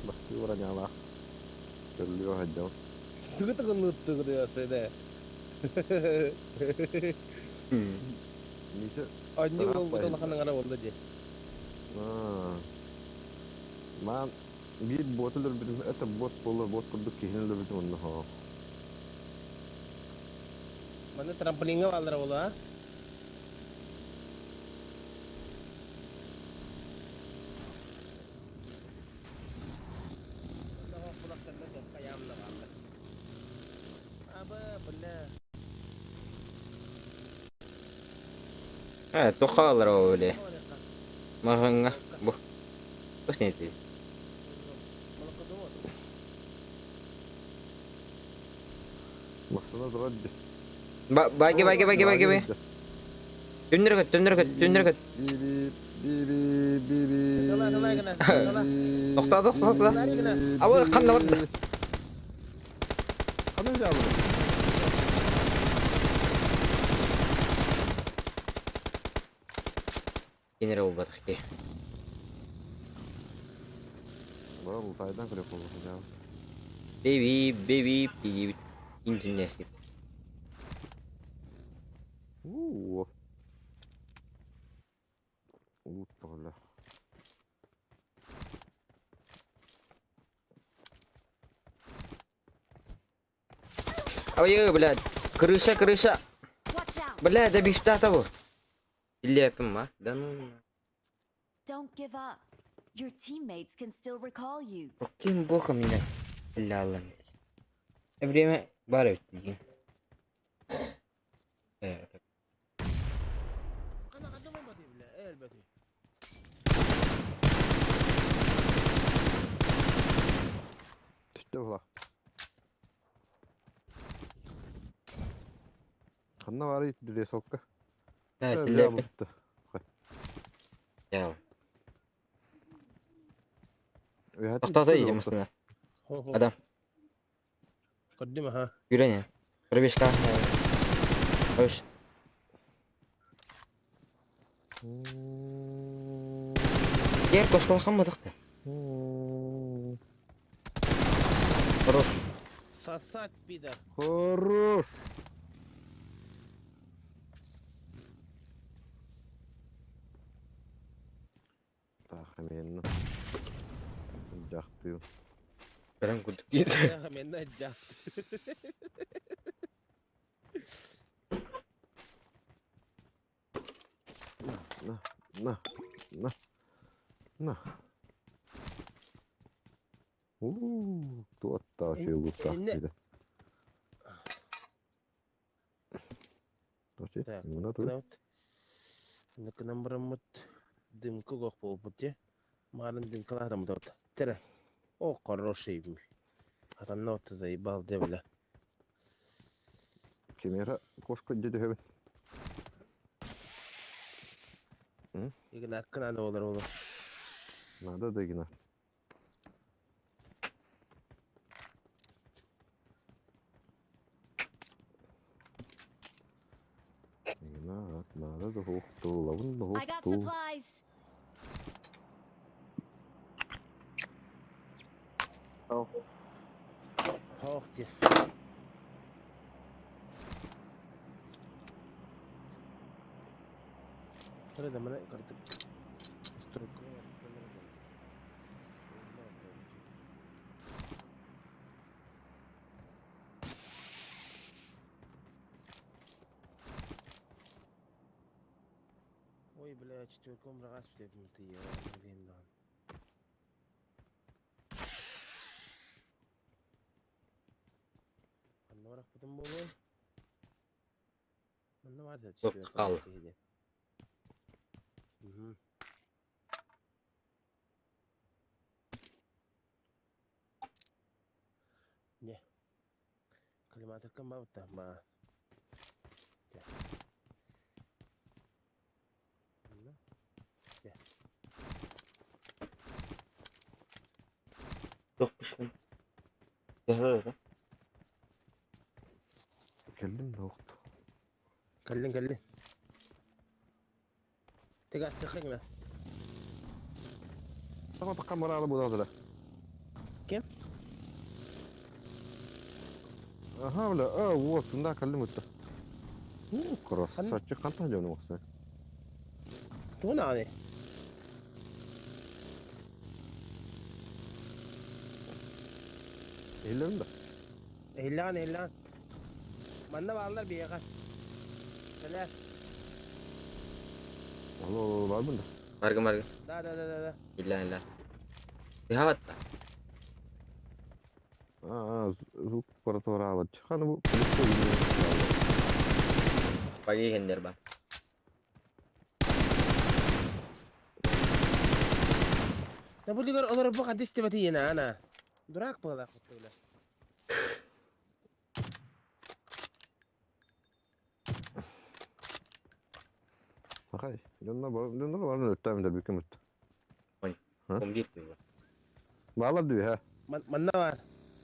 Bak bu buraya la. Görülüyor helde. Tıkı nuttu diyor sene. Neyse. Anne Taraf bu da bayıldı. lakanın ara oldu diye. Man bir botulur bir ete bot kurduk ki hinler bir onu ha. Mana trampolinga vallara oldu ha. Ha, tokalar öyle. Mahanga. Bu. Bos neydi? Baksana da hadi. Bagi. Döndür kat. Nokta. Ama kan da vardı. Kanın cevabı. Yine olmadık ki. Bana bu faydan kırık oldu ya. Baby. İncinleşti. Böyle. Apa ya, блядь? Крыша. Watch out! Блядь, да бишта того. Лепим, а? Да ну. Don't give up. Your teammates can still recall you. Каким боком меня? Ляла. Время барить. Kana kadın olmadı bile elbette. İşte bu. Kanna var ya düdüğe sokka. Да, Öyle лепим. yaptı. Я. Hadi Toktata bir yiyeceğim oldu. aslında. Ho. Adam. Kaddime ha. Yürü ya. 45k. Hoş. Gel koş kalkamadık da. Хорош. Sasat bir de. Horror. Tahminini. Jaktıyım. Ben kurduk değil. Ya men de ajja. Nah, nah, nah, nah. Tuottaa En- sivuutta. enne- Tosi, Так, minä tuli. вот. Накынан бараммыт дымка гох болбут же. Марын дымкалаадам да. Тере. О, хороший. Атанна вот заебал девля. Kimera koska dedi hemen. Igen akkana da olur. Nada da yine. Nada da hooktu, lavun da I got hooktu. supplies. Hoch dir. Tere da mana kartık. Stroke. Ой, бля, четверком раз в ты я блин, да. Anne var akıtım bolu. Anne var da Yok, четверком al. şeydi. Hı. Ne? Klima takım bak da ma. Gel. Ne? Yokmuş mu? Öyle. Keldim de hooktu. Kallin. Tek astıkın la. Sama takkan bana alı bu da. Kim? Aha bile, bu aslında keldim usta. Kross, saçı kantan canım olsun. Bu ne hani? Ellerim de. Ehlan. Manda bağlar bir yakar. Selam. Allah var bunda. Margı. Da. İlla. Dehavat da. Zuk paratora avat. Çıkanı bu polis koyuyor. Pagi gender bang. Ne bu ligar olur bu kadar istemeti yine ana. Durak bağlar kutuyla. Bakay. Yanına var mı öttem de büyük müt. Ha? Kombir diyor. Bağlar diyor ha. Manda var.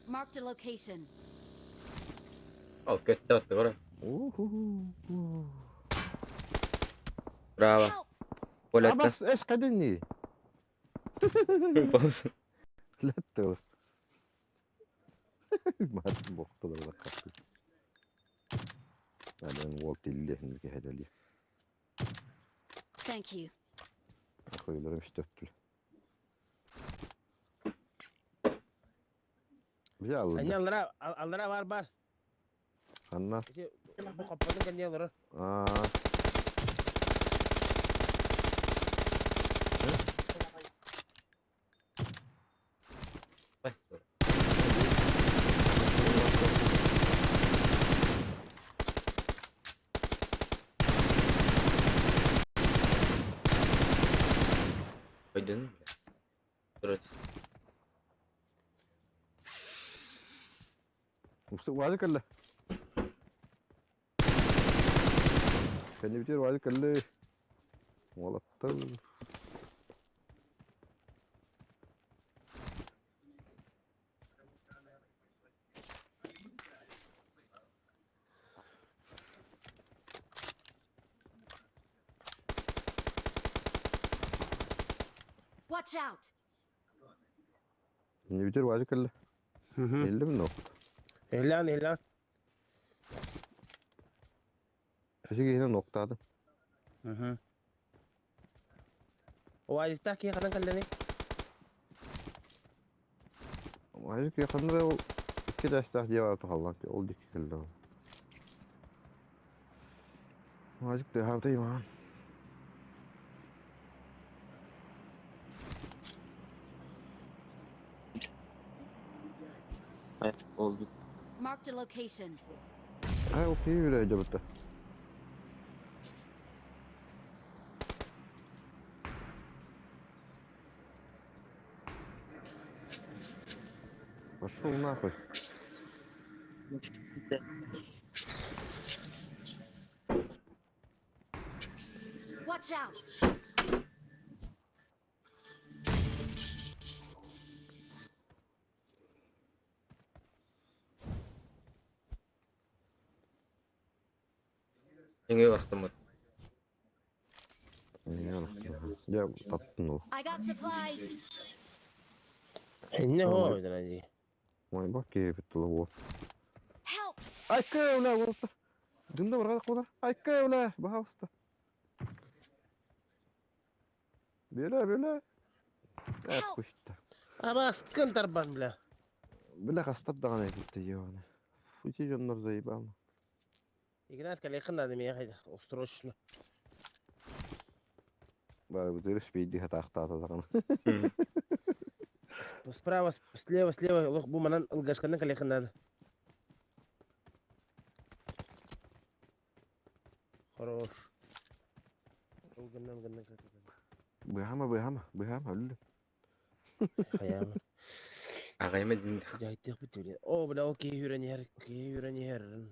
Marked a location. Oh, kötü attı oraya. Bravo. Help! Gol attı. Abas eş kadın ni. Olsun. Lette olsun. Mat boktu da kaptı. Ben volt illi henüz hedeli. Thank you. Koyularım işte öptü. Bir şey aldı. Anne allara var. Anna. İşte bu kapatın kendi alır. Ay. Koydun mu? Dur aç. Mustafa vazı kalle. Kendi bitiyor vazı kalle. Malattı. Watch out! Kendi bitiyor vazı kalle. Hı. 50 mi nokta? Ehlan. Eşi yine noktadı. Hı. واجد تحكي خلنا كلني وهيك يا خندرة كده استهدي وقت خلاص أول ديك كله وهيك تهاوتي معاه Oldu. Marked a location. هاي أوكي ولا جبته مشروع ناخذ Watch out! Yenge baktım. يلا جاب طبنه I got supplies. إنه آه، هو زنادي ما يبغى كيف التلوث Help! هاي كيولا وسط دمنا ورا خودا هاي كيولا بهاوستا بيلا لا Help! كشتا بس كنت ضربان بلا بلا خاصة أنا قلت يوانا فوتي جنر زي بالنا يقنعت كلي خلنا دمي يا أخي أستروشنا بقى بدرس بيدي هتاخطا تغنى Hı. بس برا بس ليه الله بو منان القاش كنا كلي خلنا خروش قلنا بهامة لولي خيام Ağayıma dindik. جاي تخبط لي أو بلا أوكي يوراني هر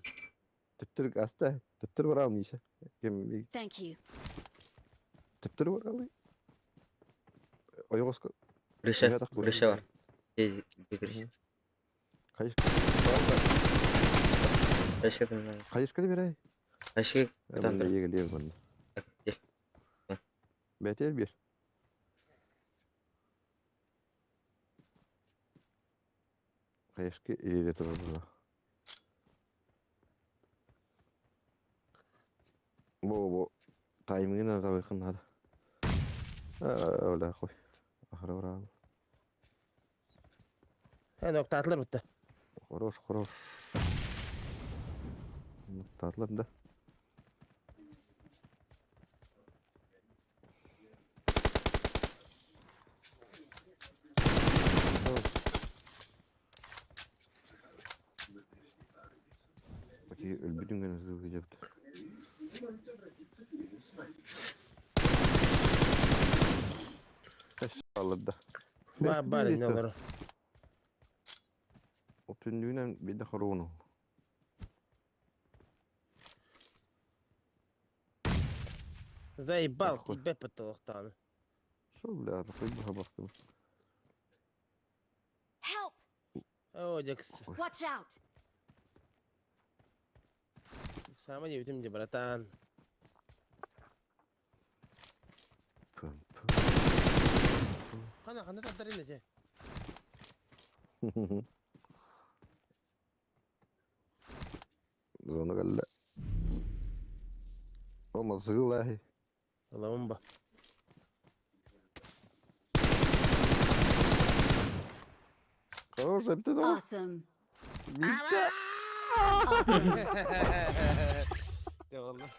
تبترك أستا تبتر ورا ميشا كم بي Thank you. تبتر ورا مي أيوة Rişe. Ya da koyun Rişe var. ya. Giriş. خيش Kaç kadın var? خيش كده براي Kaç kadın من var? يجي ليه من بيتين بير خيش كده إيه ترى بو تايمين أنا تبي خن هذا ولا أخوي آخر ورا أنا وقت عطلر بتا خروش تعطلب ده اوكي الفيديو كان نزله جبته ايش والله ده ما بالي نظر وتنجونا بيدخلونه زي بالتي أخوي. بيبت وقتنا شو بلا تقريبا هبطته Help! أو جكس Watch out! sama جبتم جبرتان خلنا تقدرين جاي زون قال لا والله صغير والله منبه خلاص ابتدوا Awesome. بيتا Awesome. يا والله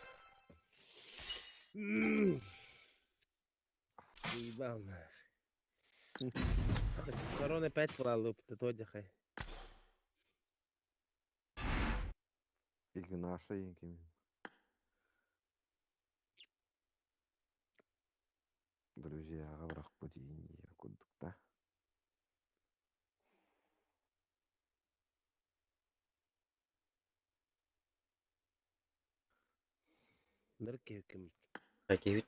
يبان كورونا بيت فلالو بتتوجه خي يمكن 10 يمكن друзья غبرق بوديني كنت بتاع نركب كم Rakibit.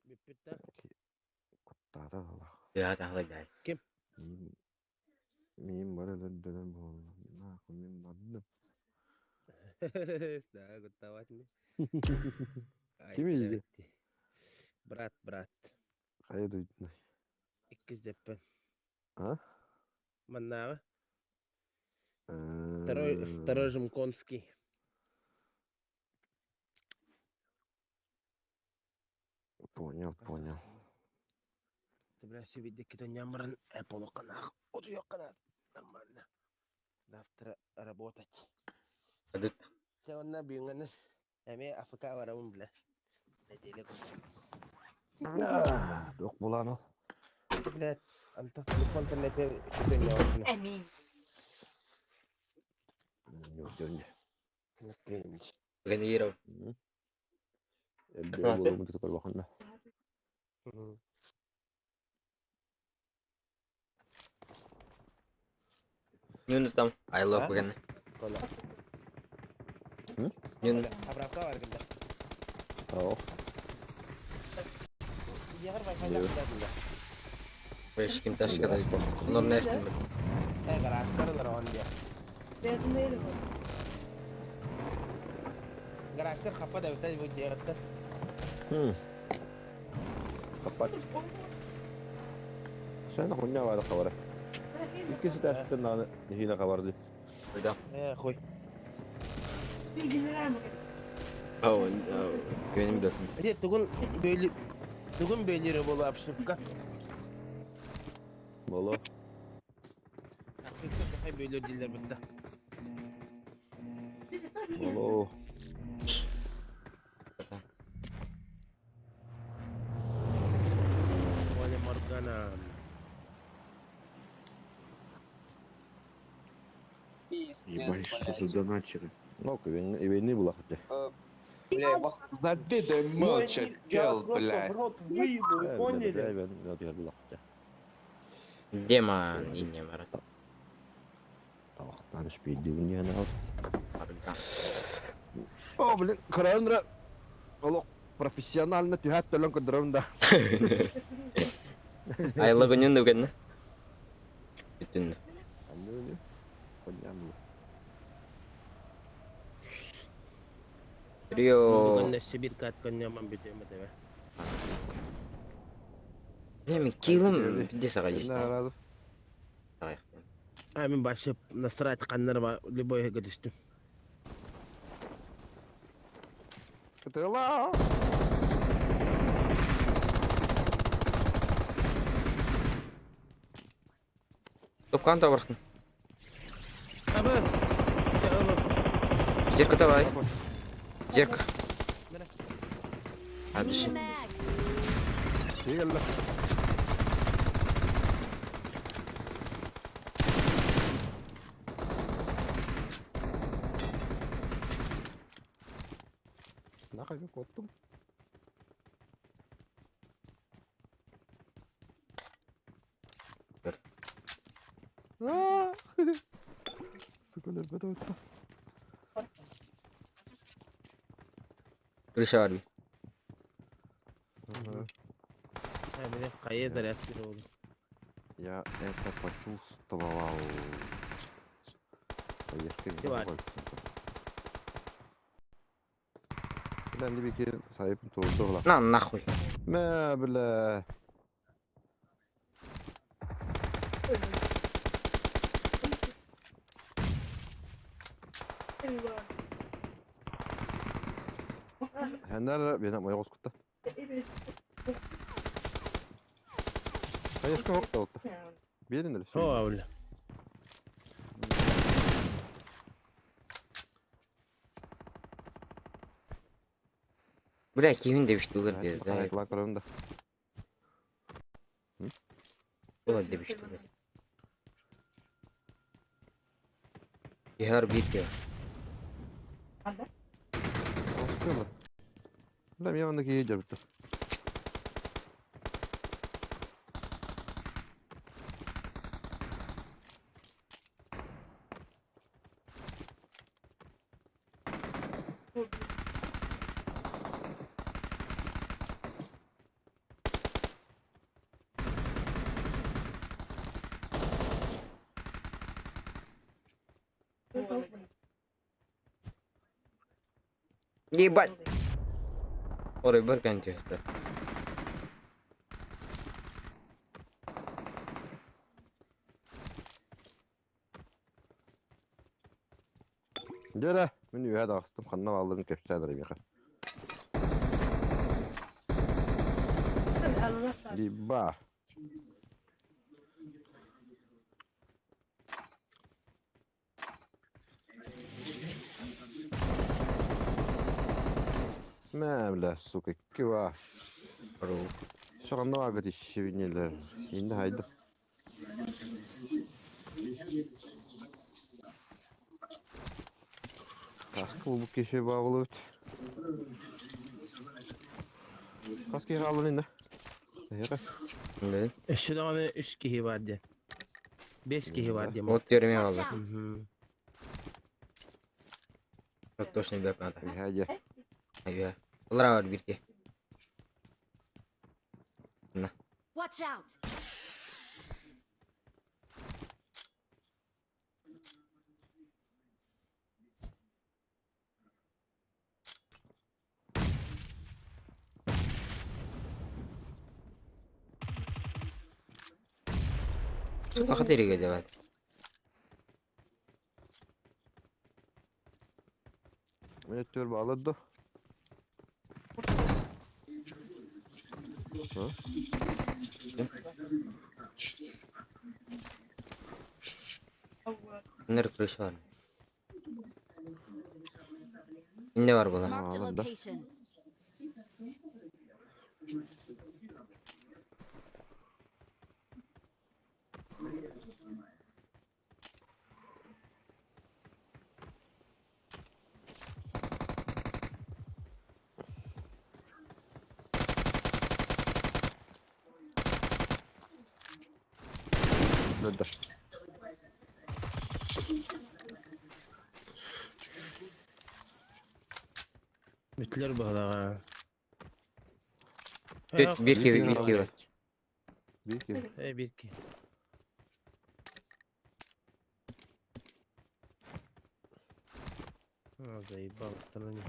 بيبتا كنت هذا والله Ya da hala كم مين مين مرة لندن ما كنا من مرة لا قلت واتني كم يجي برات خير يجي إكس جبن ها مناوة آه، تراجم كونسكي Понял, понял. Ты, бля, видик kita nyamperin Apple канал. Вот ее канал. Нормально. Завтра работать. Hadi. Ты он набьюнган. Эми Африка вараун, бля. Неделя. Yok bulan o. Бля, анта телефон тенете şüphen yok. Emin. Yok görünce. Накринч. Bugün iyi rav. Elde Tamam. bulumu tutar bakın da. Yunus tam. Aylık Ha? bugün. Kola. Yunus. Abraka var gında. Tamam. Yağır başlayacak gında. Beş kim taş kadar. Bunlar ne istemedi? Karakterler on diye. Beyazın değilim o. Karakter kafa da öteye bu diye gitti. Kapat. Sen de kunya var kavara. İkisi de açtın lan hile kavardı. Burada. Koy. Bilgiler mi? Oh, güvenim de. Hadi bugün böyle bol apşıpka. Valla. Artık çok böyle diller bunda. Bizi tabii Valla. Wale Morgana. Ебать, задоначили. Ну, ивени булах. Бля, забедай молча, чел, блядь. Поняли? Ben ne diyor bulах. Dema ninja var. Tavaktan hiç bir dünya ne al. Harga. Oh, bilin kırağınra. Oğlum profesyonel tühat tolong kudurunda. Aylık günün de bugün. Bütün. Anlıyor. Konyam. Rio. Bugün de Sibir kat konyaman bitmedi be. Ne mi kilum bir de sağa geçti. Ne aradı? Ay. Amin başlayıp Nasrat kanlar var. Liboya gidiştim. Kıtırla. Topkan da bıraktın. Abi. Jerk da var. Jerk. Hadi Need a şimdi. mag. İyi geldi. Ne kadar korktum. Dur. Sıkılır bedava. Grisha var bir. Abi kayı zarar oldu. Я это почувствовал. Поездка не Давай. Ben de bir kere sahibim turdu ola. Lan nahuy. Ma bile. Henler benim ayağı kutta. Hayır yok da oldu. Bilinir. Ho avla. Bırak kimin demişti olur diye. Zahir. Ayaklar karında. Ulan demişti olur. Bihar bir diyor. Olsun. Lan yanındaki iyice bitti. Ебать. Orayı bırakın çözler. Gel ben üye de astım. Kanına aldığım kepçeleri bir Liba. Mämle suke kiva. Aro. Şoğanna agati şivinyeler. Şimdi haydi. Kaskı bu kişi bağlı. Kaskı yer alın indi. Yere. Ne? Şu da bana 3 kişi var diye. 5 kişi var diye. Mod diyorum ya Watch valla. out. Çok точно bir yapmadı. Hadi. Hayır. Onlar var bir ki. Watch out. Fakat deri gece var. Monitör bağladı. Ha? Bunlar kırışı var. Ne var burada? Marked a Anladım. location. Nerede? Bütler bağla. Bir ki var. Bir ki. Bir ki. Заебал стороне.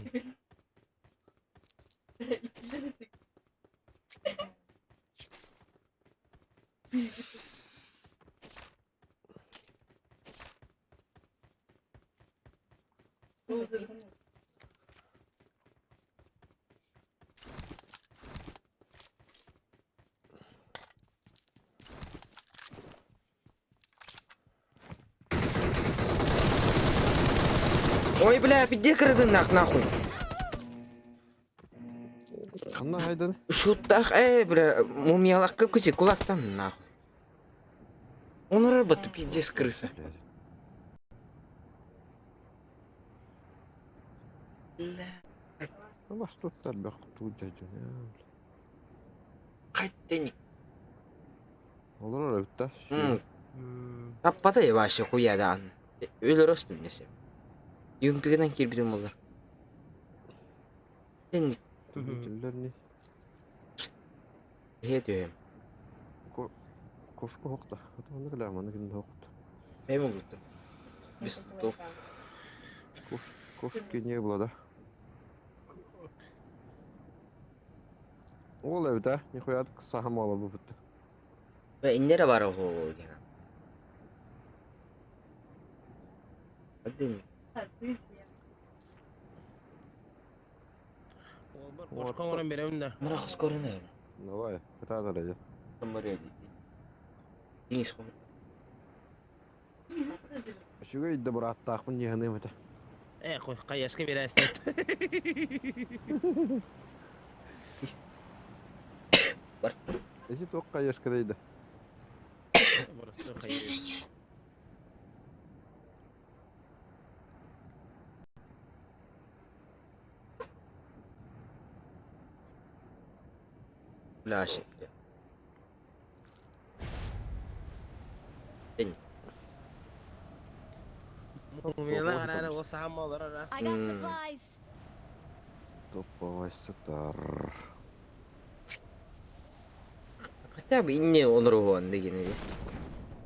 Ой, бля, где кырдın нахуй? Kanna haydan. Şuttak bля, mumyalak küçük kulaktan nahуй. Onur batıp pиздец крыса. Ama что так бях тут дядя. Кайттен. Olur öyle bitti. Tappada ya başı kuyadan. Ölür olsun desem. Yumpigden kirbidim olur. Sen Tüller ne? ne diyorum? Koşku hokta. Hatta onu da lamanı günde hokta. Ne mi buldum? Biz top. Koşku niye buladı? Ol evde. Ne koyadık? Saham olur bu bitti. Ve inlere var o gene. Hadi. Koşkan olan benim de. Mara kız koruna ya. Ne var ya? Kıta da lece. Kamera ya. Deniz konu. Şu gayda burat takın yeğenim öte. Koy kayaşka bir esnet. Eşit o kayaşkadaydı. Burası da kayaş. Flash. Den. Mumyalar ara o saham olur ara. I got supplies. Topa başlıklar. Hatta bir inne onur o anda gene de.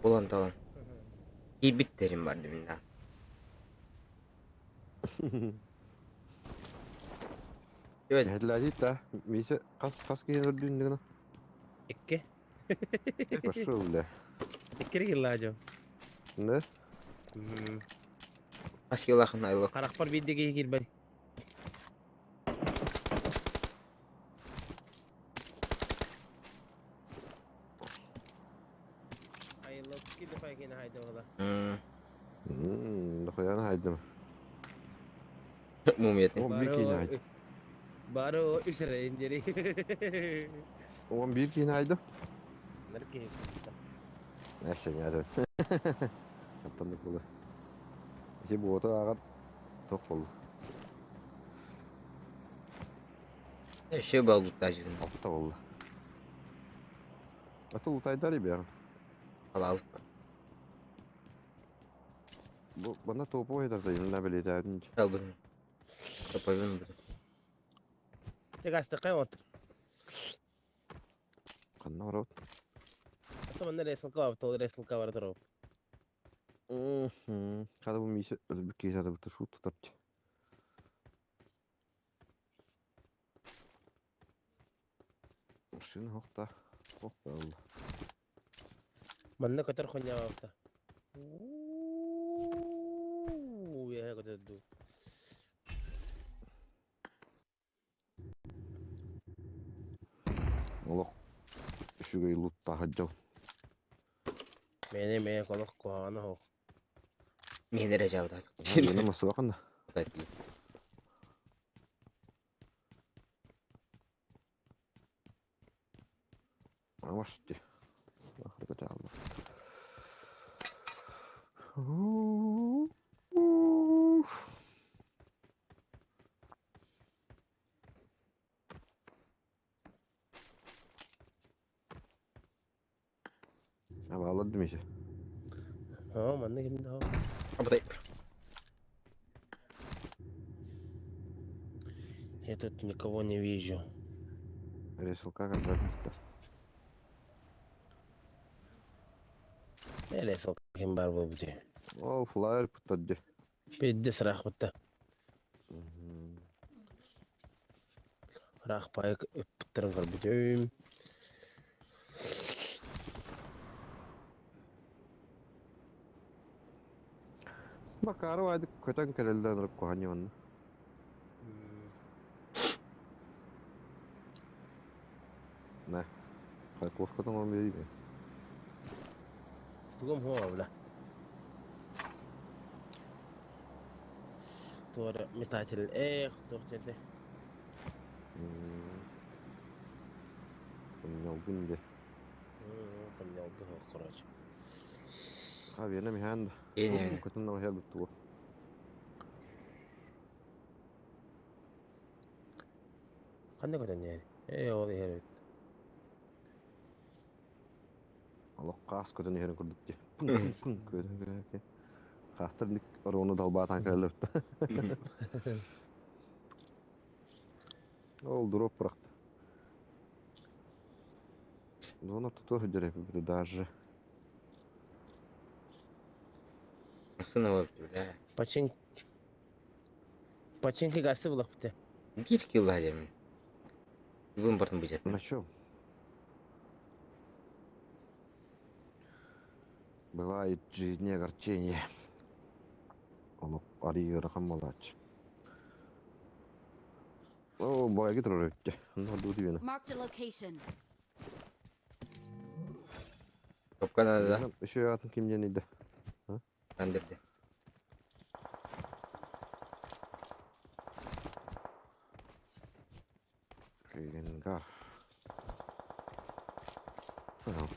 Ulan tamam. İyi bitterim var deminden. Evet. Hellacit da. Mise kas gelir düğünlüğüne. İki. Başlı öyle. İki gillacım. Ne? Aski Allah'ın aylık. Karakter bir de gir ben. Allah kili faykini haydi ola. Dokoyan haydım. Mumiyetin. 11 kine haydı. Baro isre injeri. 11 kine haydı. Nerke. Neyse ya. Kaptanlık oldu. İşte bu otu ağır tok oldu. Şey balık tacının. Apta oldu. Atı ulutaydı ya. Alavut. Bu bana topu oynarsa yılına bile derdince. Kalbın. Kapayın bunu. Tek hasta kaymat. Kanna var o. Ataman resmi kavar, tol resmi kavar taraf. Kada bu misi bir kez adı bitir şu tutarçı. Şunu hokta. Hokta Allah. Manna katar khonya wafta. Ya katar du. Allah. Şu gayı lutta haccav. Mene kolok ko ana ho. Mene rejavda. Yine masaya bakın da. Tabii. Ama işte. Harika Allah. Ama ağladım işte. Ha manna kimde ho. Kapatayım. Я тут никого не вижу. Resulka kadar gitti. Ele sok kim bar bu diye. O flyer pıtadı. Biddi sıraq bitti. Raq payık öptürün kır bütüm. Bak arı vardı köten kerelden alıp kohanyo onu. Ne? Kay korkudan olmuyor gibi. Tugum ho avla. Doğru mitatil doğru. Bunun günde. Kan yalgı ho kuraç. Abi yana mi handa? Yeni. Köten de mahal tuttu. Kan ne kadar yani? O da her. Allah kas köten yerin kurdukça. Pın köten köten. Kastırlık onu dalbatan kerelip. Ol drop bıraktı. Onu tutuyor hücre bir даже. Aslında var böyle. Пачинки гасы булак бите. Bir kilo hacım. Bugün barın bıcak. На чем? Бывает в жизни огорчение. Onu arıyor rakam olaç. O boya gidiyor öyle. Ne oldu diyor. Marked a location. Topkan arada. Şu hayatın kim yeniydi? Kandırdı. Kıyıngar.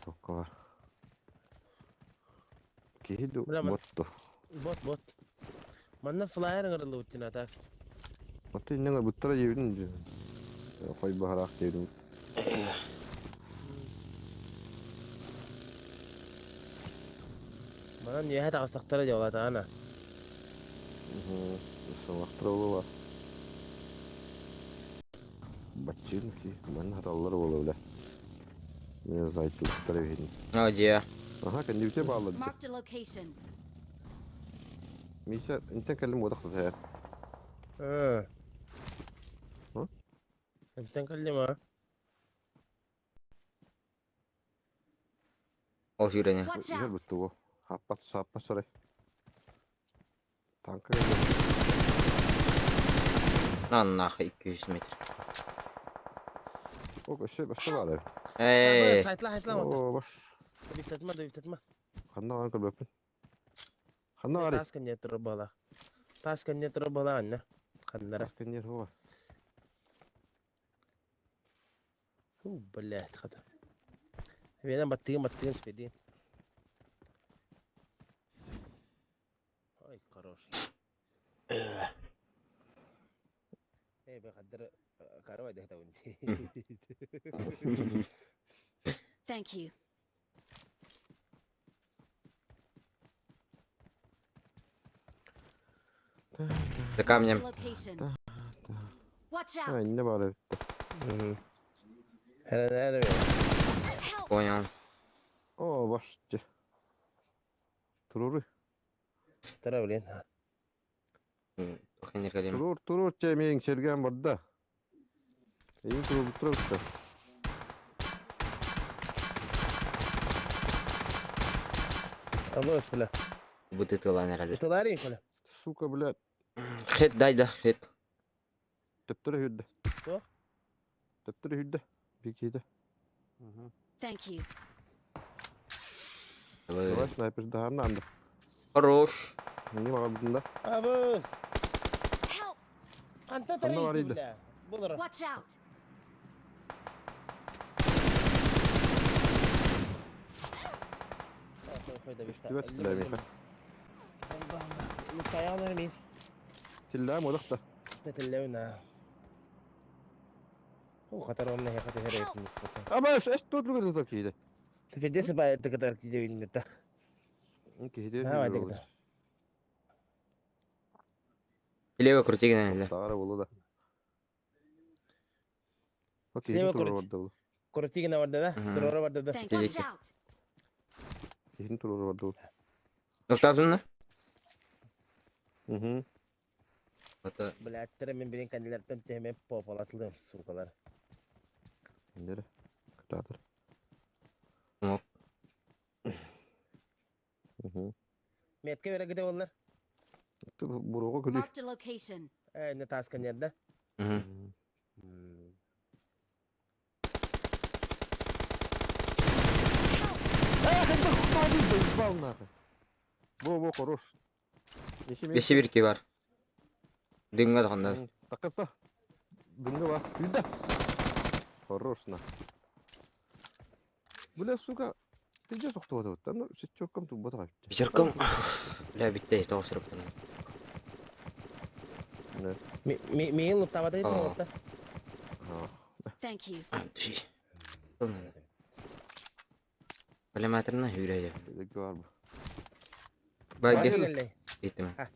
Çok var. Kihidi Bilemem. bottu. Bot. Manna flyer ngarlı utin atak. Otu ne kadar butlara yedin. Koy baharak yedim. Mana niye hata astaklara jawlat ana. Salaklar oğlu var. Bacın ki bana hataları olur öyle. Ne zayıflıkları verin. Hacı ya. Aha kendi bir bağladı. Marked a location. Misal انت كلم ودخل هي. Ha. Ha? Enten kallima. Ol yüreğine. Watch Gel out. bu. Happa sore. Tanka. Allah 200 metre. O başta var. Hey. Saytla mı? O baş. Bitetma. Kanna kan kılbapın. Kanna var. Taskan yatırı bala. Taskan yatırı bala anne. Kanlara. Başka yer var. بالله اتخذ فينا بطيين سبيدين هاي قرار ايه بقدر كارو ده تاون Thank you. За камнем. Location. Watch Ha out. ne var evet. انا Help. Понял. Oo başçı. Turur. ترى ولين Охин неркалем. Turur çemeyin çelgen burada. İyi turur işte. الله اسفله Бутыты ланер hadi. تضارين كله Suka blad. Хет дай да, хет. Teptere hüdde. صح Teptere hüdde. Bir kide. Thank you. Yavaş sniper daha ne anda. Хорош. Ne var bunda? ابوس Help. انت خلنا ترى وريده. بالله بضرة Watch out. Evet bilemeyim. الطيارة مين؟ Silahım odakta. تتلونا هو خطر منها هي خطر هريت بالنسبة Ama eş tutlu gözü takıydı. في الديس بقى تقدر تجي انت İnki hediye ها ediyor. تقدر Слева крути гнали. Dağara bulu da. Okey, Silahı hidin turur kurucu. vardı bulu. كورتيجنا ورده ده مهم. ترورة ورده ده Thank Thank Watch you. out. Hidin turur vardı bulu. Оставь на. Hı hı. Это بلا ترى من بين كان لرتم تهم بوبلات لهم سوقlar Nere? Kıtadır. смог. Hı hı. ميت كبيرة كده والله Buruğa gülüyor. Marked a location. نتاس كان يرده Мгм. Bu koruş. Беси бирки бар. Дымга даганда. Takıta. Dünge var. Yüzde. Koruş na. Bile suka. Tece soktu o da. Tanrı çok kam tu bata. Вечерком. Бля, биттей тоосуруп тана. Ne? مين اللي بتاع ده آه. انت Ha. Thank you. Düşey. Бля, матерна hüreyle. Bir var bu. Bagge. قال لي Gittim. Ha.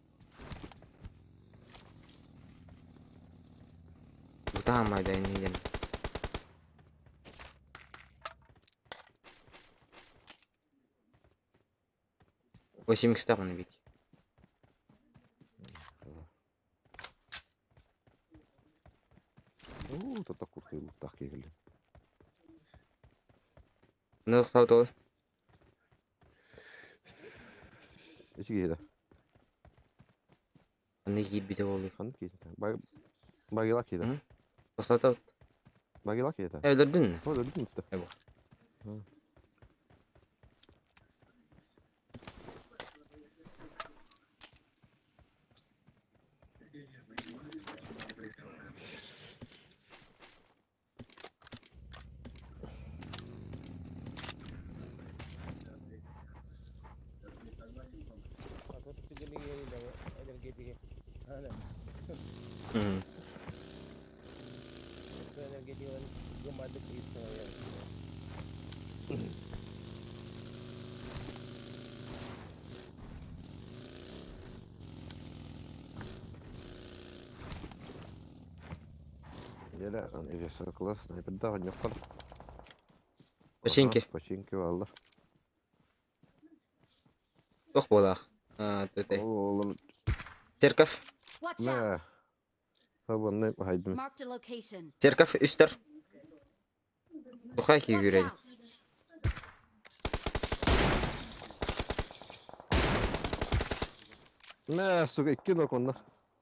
Bu tamam mayda ineyim. Восемь икс тапаны бик. Oo, tata kurtuldu tak geldi. Ne стал то? İçi giydi. Ne giyip bite oldu. Kanıt giydi. Bagilak giydi. Hı? Стал то. Bagilak giydi. Öldürdün mü? O öldü mü işte? Evet. Hı. انا Hı. انا قاعد يقول قوم عندك ايد Yine an iyice saklı. Sniper daha yok. Починки. Починки valla. Çok bolaq. Ha, töte. Oğlum Watch Церковь. ne? out. Taban ne haydi. Marked a location. Церковь üstler. Тухай ki Watch yüreği. out. Ne suka iki nok onlar.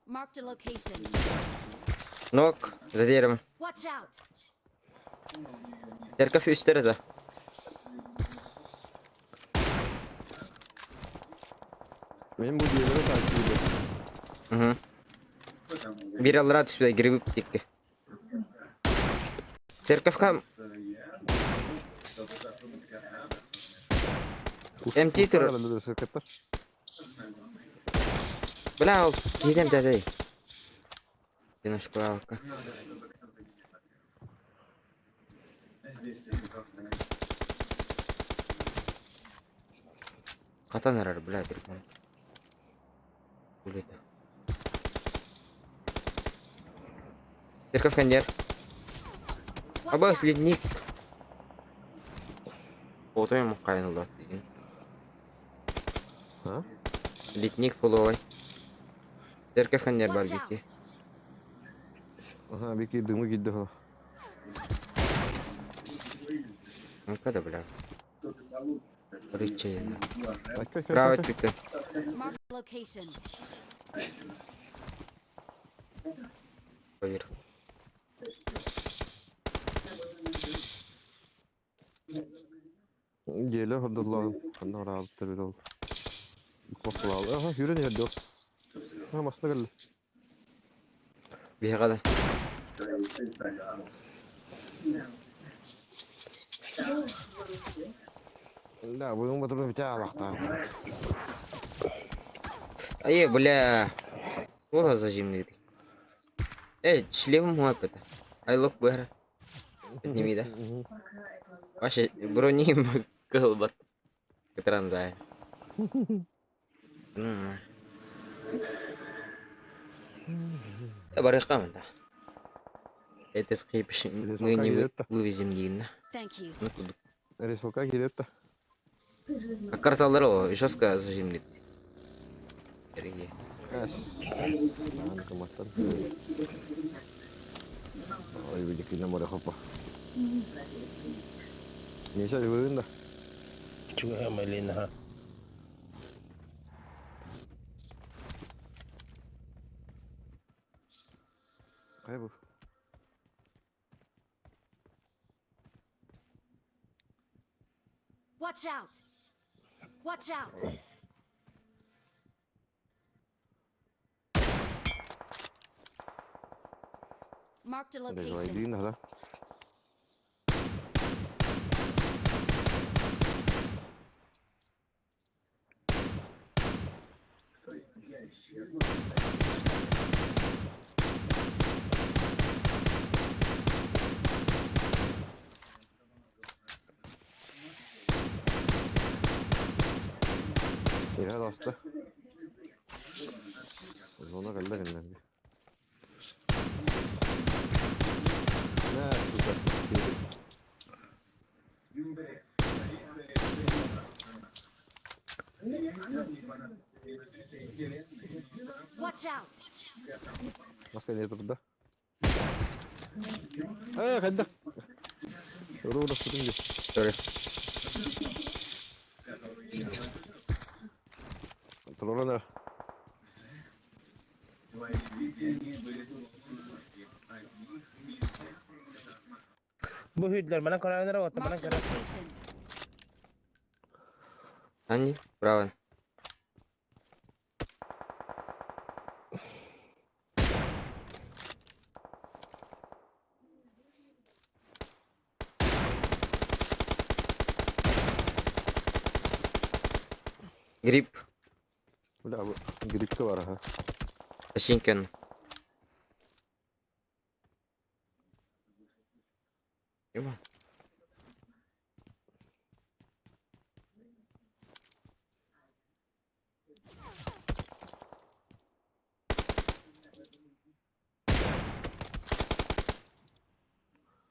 Marked a location. Ног. За деревом. Watch out. Церковь üstleri de. Men bu diyeleri takip ediyorum. Hı hı. Bir allara düştü girip dikti. Cerkavka MT tur. Herhalde de şirketler. Bela gidem dedi. Dino şkola bak. Katan arar bela bir. Bulet. Cerkavka yer. Watch Aba out! slidnik. Fotoya mı kaynıldı dedin? Ha? Slidnik followay. Cerkavka yer Watch barbeki. out! Aha bir girdiğimi gitti ha. Ne kadar bela. Rikçe. Bak. Bravo çıktı. Mark the location. Hayır. Geliyor Abdullah. Kandan rahat tabii oldu. Kokla al. Aha yürü ne diyor? Ha masna geldi. Bir kadar. Да, будем потом битя Ай, бля. Вот зажимный. Шлем мой это. Айлок бэр. Подними, да? Ваши брони колбат. Катранзай. Барыхтамын да. Это скрипиш. Мы не вывезем Дина. Thank you. Ну куда? Рисовка гилетта. А карталары жестко зажимный. Дорогие. Аш. Анкаматтан. Ой, видик на море хопа. Нече вывында. Çünkü hemelin ha. Кай бу? Watch out! Watch out! Marked a Đây rồi location. đi nào đó. Ya dostlar. Zona geldi kendiler. Ne güzel. Watch out! Başka ne durdu? Geldi. Şurada da sürünce. Sorry. Trolla ne? Bu hüdler bana kararlara baktı bana Marked a karar. location. Анни, право. Гриб. Udah bu grip ke var ha. Шинкен. Ема.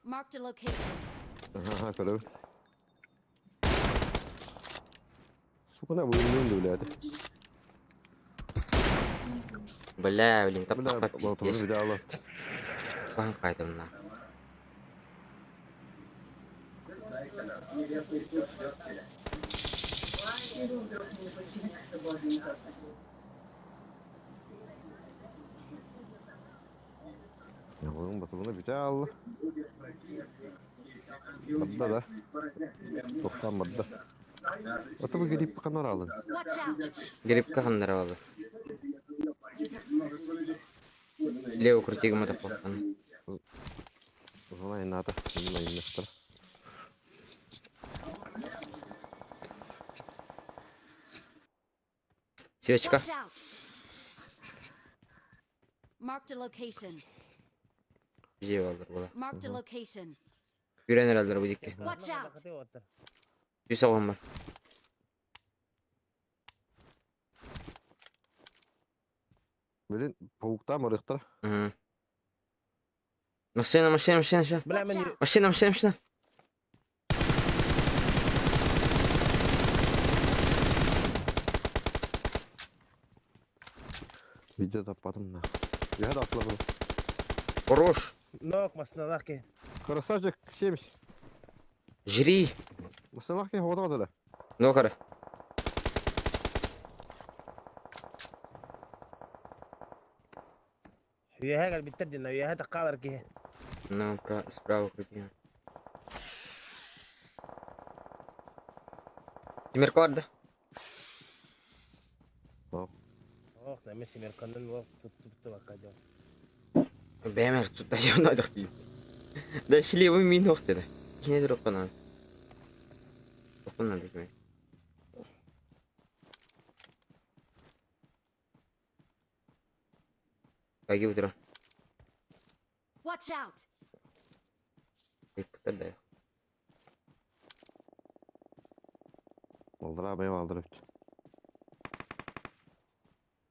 Marked a location. Aha kalau. Suka nak bunyi dulu ada. Бля, блин, там Benda папа bawa turun пиздец. di Allah. Пан кайдам на. Ya bunun batılığını bir Allah. Badda da. Çoktan badda. Otobu gidip kanar alın. Watch out! Girip kakandara aldı. Leo kurtiga mata koktan. Ona inata. Bununla inlettir. Свечка. Watch out! Marked a location. Bir şey vardır burada. Marked a location. Gören herhalde bu dikke. Watch out! Bir savun var. Böyle pavukta mı rıhtır? Hı. Машина, машина, машина, машина. Бля, Watch мен out! Машина, машина, машина. Video tapadım da. Ya da atladım. Хорош. ног масналахки. Красавчик şeymiş. Жри. Mısırlar ki havada kaldı. Ну, кара. ويا هاجر بتردنا ويا هذا قادر كيه. Ну, справа крути. Тимирко vardı. اوه ده ميسي ميركانن وقت تبقى جو. Бэмэр туда явнадах тийм. Да шли вы минь хохтэй. Кине дөрөв гэнэ. Тохноо дэх юм. Аги өдрө. Watch out! Иптэдэ. Oldur abi aldır öt.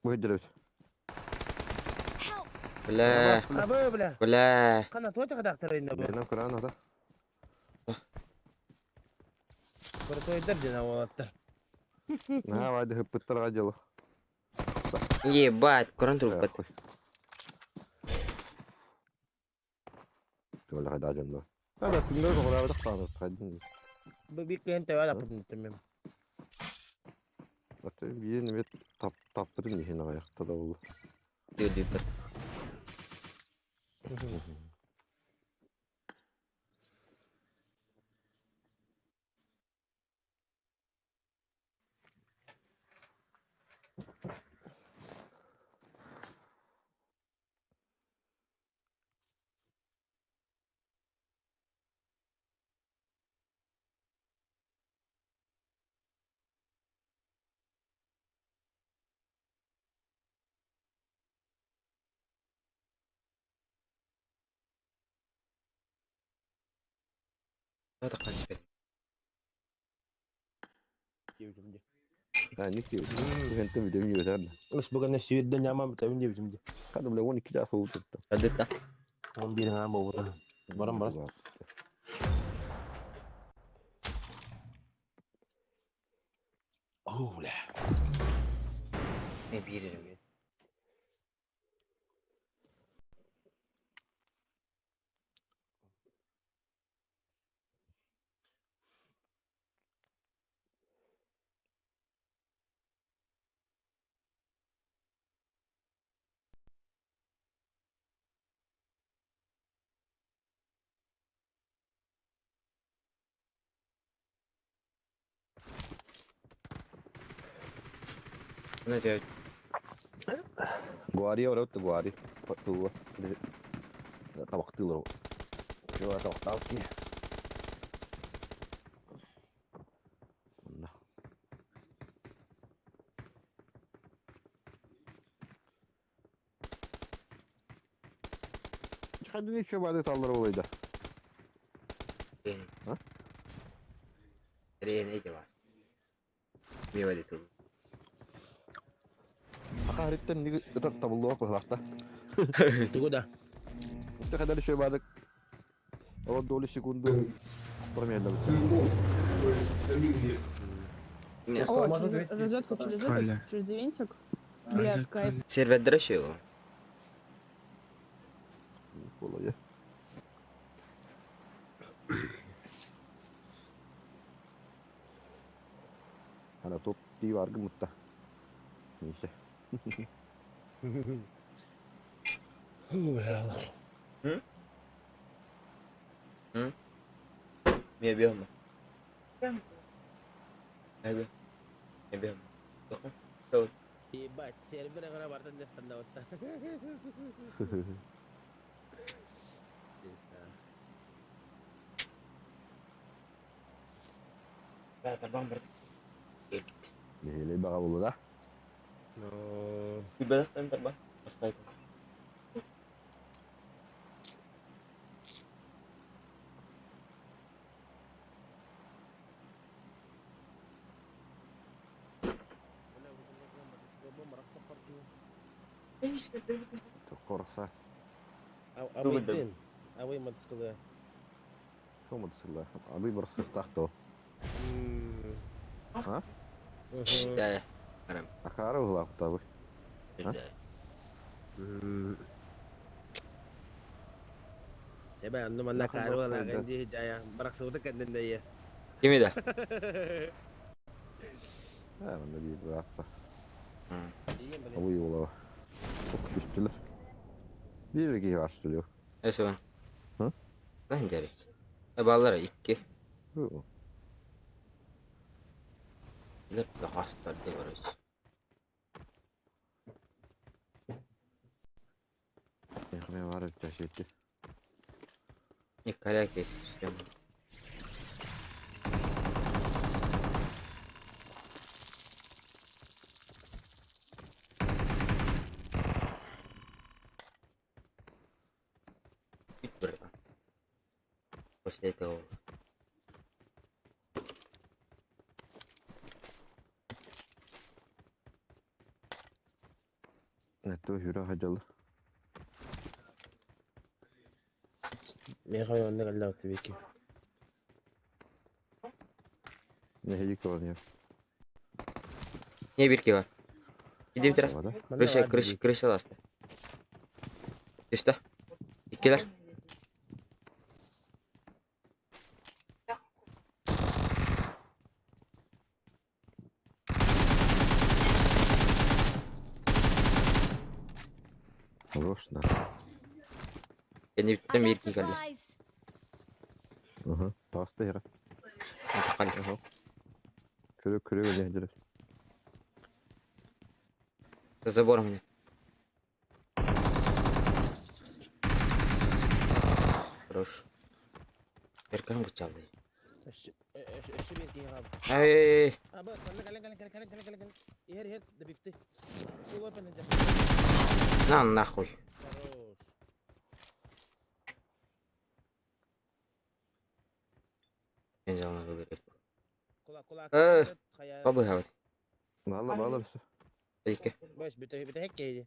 Bu ödür öt. Help! Бля. ابو بلا Бля. قناه توجه دكتور انه Benim kırağın ada. برتو يدردنا والله. Ha vaydı hıppıttır acılı. Ебать, Kur'an трубат. Şöyle hadi acımda. Hadi kimler o kadar da kalır. Hadi. بيك انت ولا بدنا تمام. Zaten bir yeni bir taptırın yine ayakta da olur. Diyor diyor. Hadi kaç be. Ha ne ki? Bu hentim video yiyor sen. بس بقى نسي الدنيا ما بتعمل لي بجمدي. Kadın bile 12 daha soğuk tuttu. Hadi ta. هم بينا ما بوضع. برام برام. اوه لا. Ne bir. Ne diyor? Guardi ora tuttu guardi. Tuo. Tavaktilla. شو اتوقع فيه. Hadi ne şu badet alır olaydı. Benim. Ha? Nereye ne var? Bir vade tur. Aharitten ni tabullu ok lahta. تقول ده. Işte kadar şu badet. O dolu sekundu. Промедлил. Ne? О, розетку через этот, через винтик. Бля, скайп. Serverlere şey o. Olayı. Ana top diye vargı mutta. Neyse. اوه لا. Hı? Ne yapıyor mu? Abi. Ne bileyim. Dokun. Sol. Iba, server yang baratan dia standar otta. Ben terbang berarti. Gel bitti. Nehile baga bulu da. No. Bir balık ben terbang. Pas itu. Korsa. Away din. Away matskala. Somo dısırlar. Abi burası tahto. Ha? İşte ya. Anam. Akara ulah tabi. İşte. Ya ben andım anda Bakın karo bak lah fayda. kan dia jaya. Barak sudah kan dia ya. Kimi de? Ha ben de bir bırakta. Hı. Iya balik. Abu yola. Çok güçlüler. Bir iki başlıyor. Neyse ben. Hı? Ben cari. Ballara iki. Bu. Lep de hasta diyoruz. Ne var bir çeşitli. Ne kale kesmiştim. Git buraya. После этого. Ne tu hüra hacalı. Mereka yang anda kalau tu bikin. Ne hecik oynuyor. Niye bir ki var? Gidi bitir. Havada. Kırışa bastı. Düştü. İkiler. Хорош, da. Kendi I bitirden bir got iki geldi. supplies. Aha. Pasta yara. Kalk. Körü öyle hecir. Забором меня. Хорош. Erkan bıçağı. Şu bir kiyam. Ay. Abi kalian. Her the 50. Bu weapon aja. На нахуй. Terus. Ben canına böyle. Kulak. Kayak. Baba havat. Valla bağlarız. İki. Bos, bita hack kayaknya.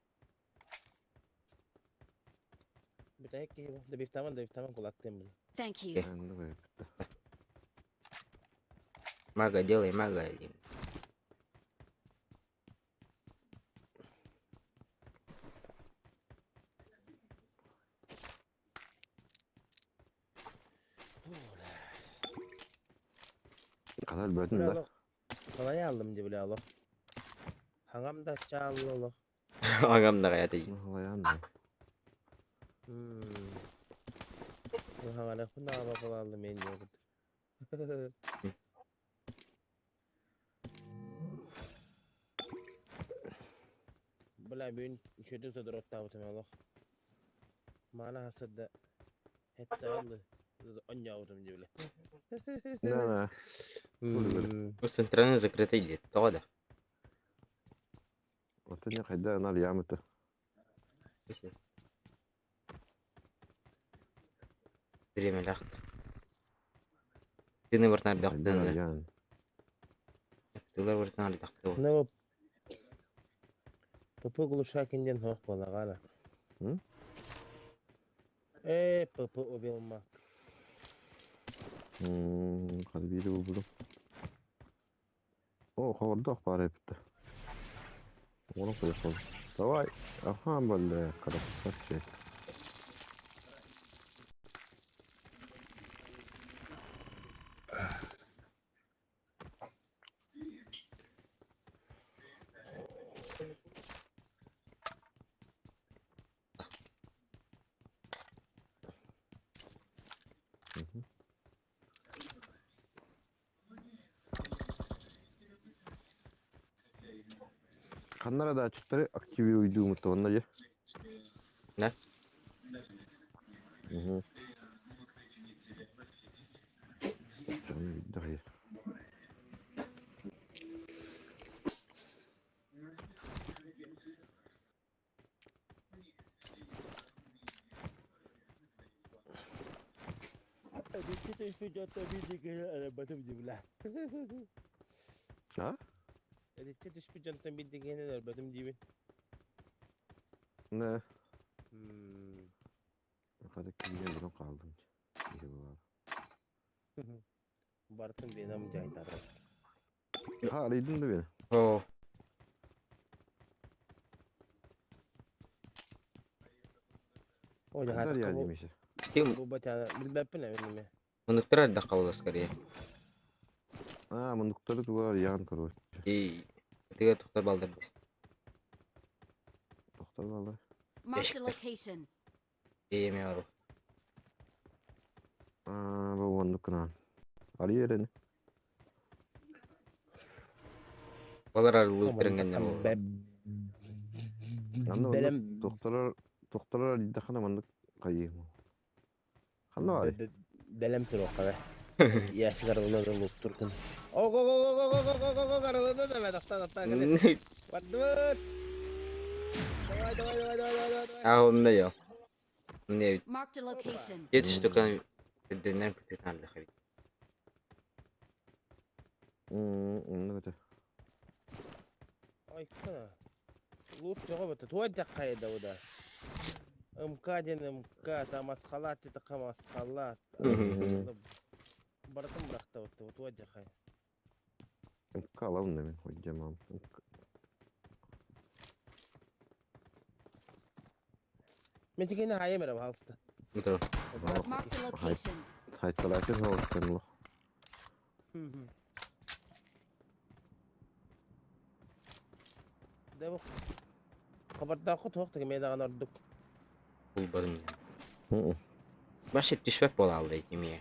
Bita hack kayaknya. The 50 taman kulak tembel. Thank you. Ben de böyle bitti. Мага делай, мага. Kadar böldün de. Bravo. Kolay aldım diye bile Allah. Hangam da çallı Allah. Agam da kaya değil. Valla yandı. Bu hangana kuna bakal aldım en yok. Bela bin şöyle de drop tavutum Allah. Mana hasada. Hatta aldı. Anya aldım diye bile. Ne? بس انترنا ذكرتي دي تقعد. Otanya kayda anar yağmurtu. Время ляхт. Ты не въртна да Kayda anar хтен. yani. Ты лар въртна да хтен. Ne bu? Popo gluşakinden hoş bala gala. Hı? Popo obilma. Hadi biri buldum. Orada akbar bitti. Onu koyalım. Давай. Aha böyle kadar şey. Kanlara da çıktıları aktivi uyduğumu tavanlar ya. Ne? Hı hı. Canım bir daha ya. Dikkat ispicantan bildiğini arabadım diyorlar. Ha? Dikkat ispicantan bildiğini arabadım diyor. Ne? Hmm. Hadi kimden bunu kaldım. İyi bu abi. Bartın bir nam caytar. Ha araydın da beni. Oo. O da Kadar hatta yani bu mişi. Tim bu batana bilmem ne benim. munduklar da kavlas kariye. Ha mundukları duvar yan karo. İyi. Tiga tukta baldırdı. Doktor vallahi. Marked a Teşekkür. location. İyi mi yavrum? Aa bu munduk kıran. Ali yerini. Olar arılı Aman bitirengenler takım oldu. Anla Belem munduk doktorlar ali dakana munduk kayı. Kanla var. belem tur o kadar. Yaş karalına da luktur kun. O go karalına da ben doktor gel. Waduh. Давай. Ah onda ya. Ne? Marked a location. Yetiştik dönem pititan da kari. Ne kadar. Ay kana. Lut yok bu. Tuwajjah kayda o da. Imka ta masqalat ta masqalat. Baratım bıraktı o tuwajjah kay. Kalalım demin hocam. Meçikene haye merhaba halsta. Mutlum. Marked a location. Haytalar ki hoşçakalın lo. De bu. Kabarda kut hokta ki meydan arduk. Bulbadım ya. Başı düşmek bol aldı yemeğe.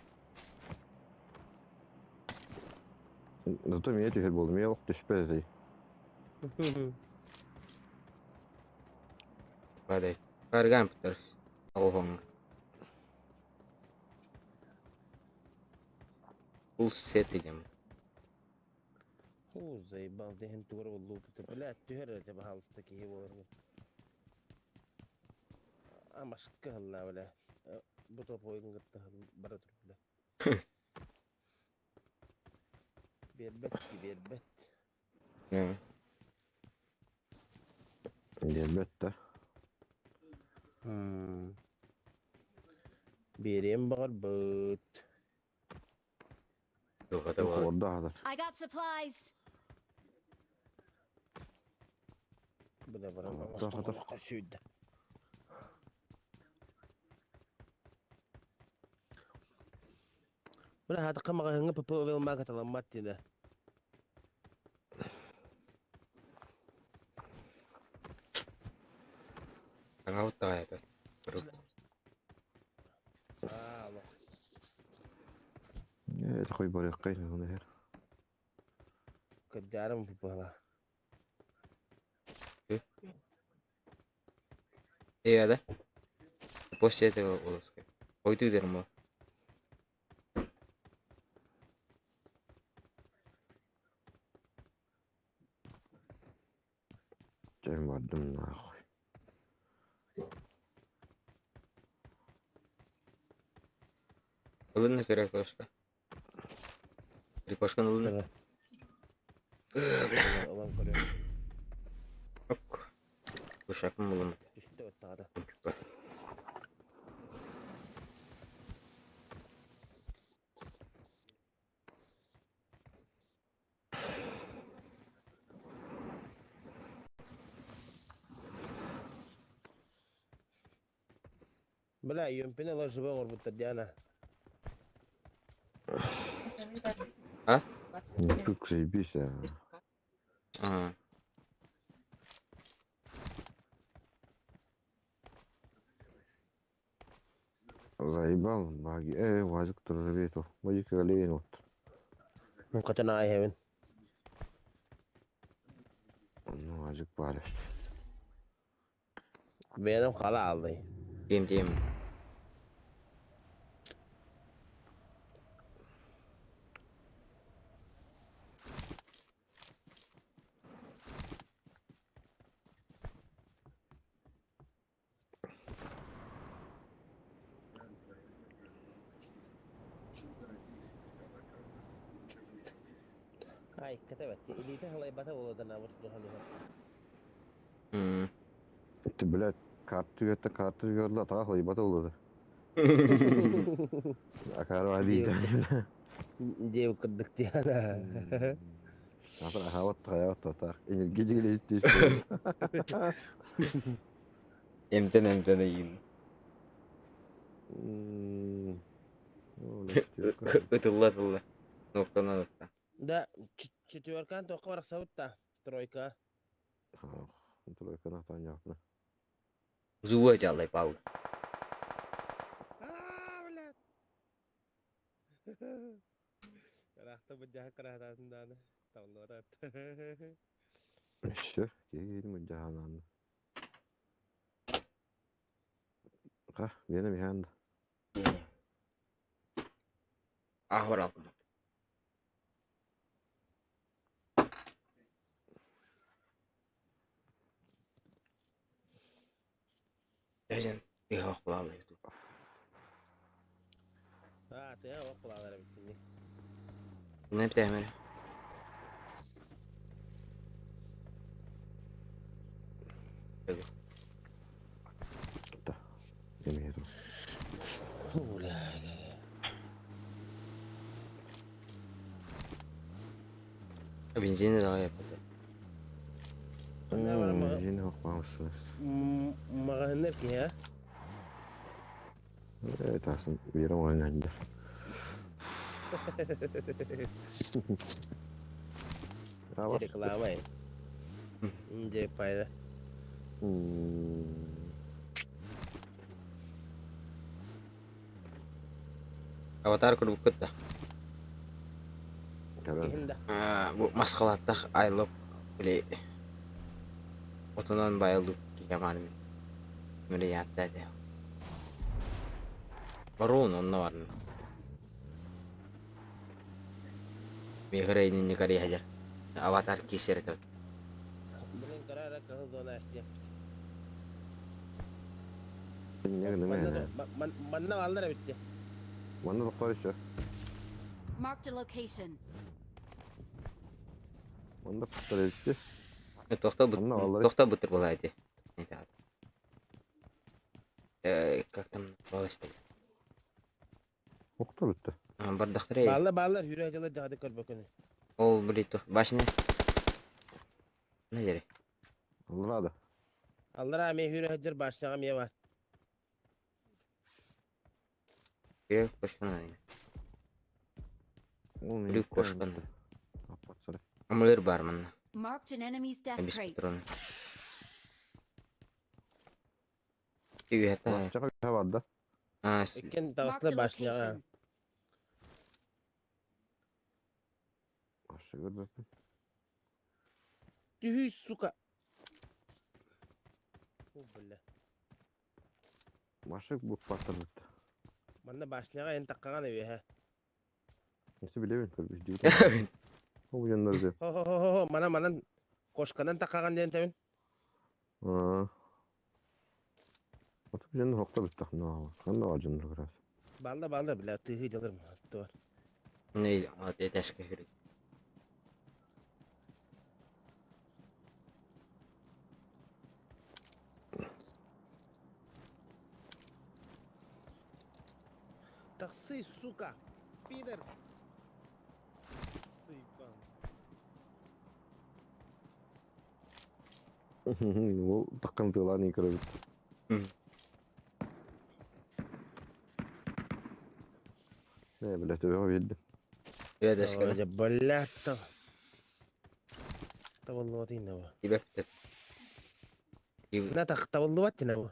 Zaten niye tüher buldum ya ok düşmez. Hadi. Kargan pitarız. Oğlum. Bu set edeceğim. Huu zay bal dehen tuwar wallu pita bala tuhar jaba halsta ki he olur. Ama şıkkı halla wala. Bu top oyun gitti baratur bile. Berbet. Ne? Elbette. Berem barbet. Yok hadi var. Orada hadar. I got supplies. Bu da baran Allah Mustafa Allah. kaşıydı. Bu da hadi kamağa hınga papa vel maga talamat da. Kanavut da hayatı. Allah. Evet koy bari kayın onu her. Kajarım papa la. İyi hadi. Boş şey de olur. Koydu giderim bu. Cem vardım na koy. Alın ne gerek başka? Bir başkan alın ne? Alan kalıyor. Yok. Bu şak mı bulamadı? İşte o tağda. Bela yumpine la jubang orbut Diana. Ha? Çok şey bir şey. Aha. Zaybal bagi wajik turur beto. Wajik kalian ot. Kata na ay heaven. No Acık bari. Benim kala aldı. Diyeyim. Ay كتبت إليته الله يبته والله ده نابر هني Hmm. İşte bile kartı gördü atakla ibata oldu. Akar var değil. جيب كدك تيانا Zaten hayatta tak. Gece gece gitti işte. Emten yiyeyim. Öyle istiyor. Itıllı. Nokta. ده четверка توقع ورق سوتا ترويكا Kontrol kanattan yapma. Zuwa jalay pau. ولاد راح تبجح كره دانا تولورات İşte geri mücahalandı. Benim yandı. Ahvar aldım. Jajan diha kulağına itu. تيا وقل على ربتني Ne btعمل؟ Yemeyelim. ولا Benzini daha yapıldı. Yine bakmamışsınız. ما غنرك يا Evet aslında bir yere oynayınca. Ya bak. jadi kelama ya jadi payah Avatar kudu bukut da. Evet. كهندا Bu maskalatta I love beli. Otonan bayıldı kemalim. Böyle yattı da. Baron onunla var. Mihre ini kari hajar. Avatar kisir itu. بلين قرارك هو زونا استيا Ne kadar ne? من والله ربتي Bana doktor işte. Marked a location. Bana doktor işte. Anna, vallahi. Тохта бутер буlaydı. Ne abi. Как там балашты. Doktor bitti. Бардактыр. بالله يروح جل جهاد كربكني Ол билет башны. Ne yeri? Allah razı. الله رامي يروح جر باشتغل يا Yok koşkan. Büyük koşkan. Kapat sonra. Amalar var mı? Marked an enemy's death Biz crate. patron. İyi hatta. Başka bir şey vardı. Ha, لكن Marked توصل a باشتغل location. Başka görmedim. تهي السكا بالله Başka bu patlar bitti. من باشتغل انت قانا بيها Nasıl bilemiyorum tabii diyor. O yanları diyor. هو من koşkadan انت قانا انت من Aa. Atıp yanı nokta bitti. Ne var? Kan da var canlı biraz. بالله بالله تهي جلر ما تور ne hadi teşekkür. تخصيص سكا بيدر O takıntılar ne kadar bitti. Ne bile tabii o bildi. Ya teşekkür. جبلات والله وطينا هو İyi bitti. İyi. لا والله وطينا هو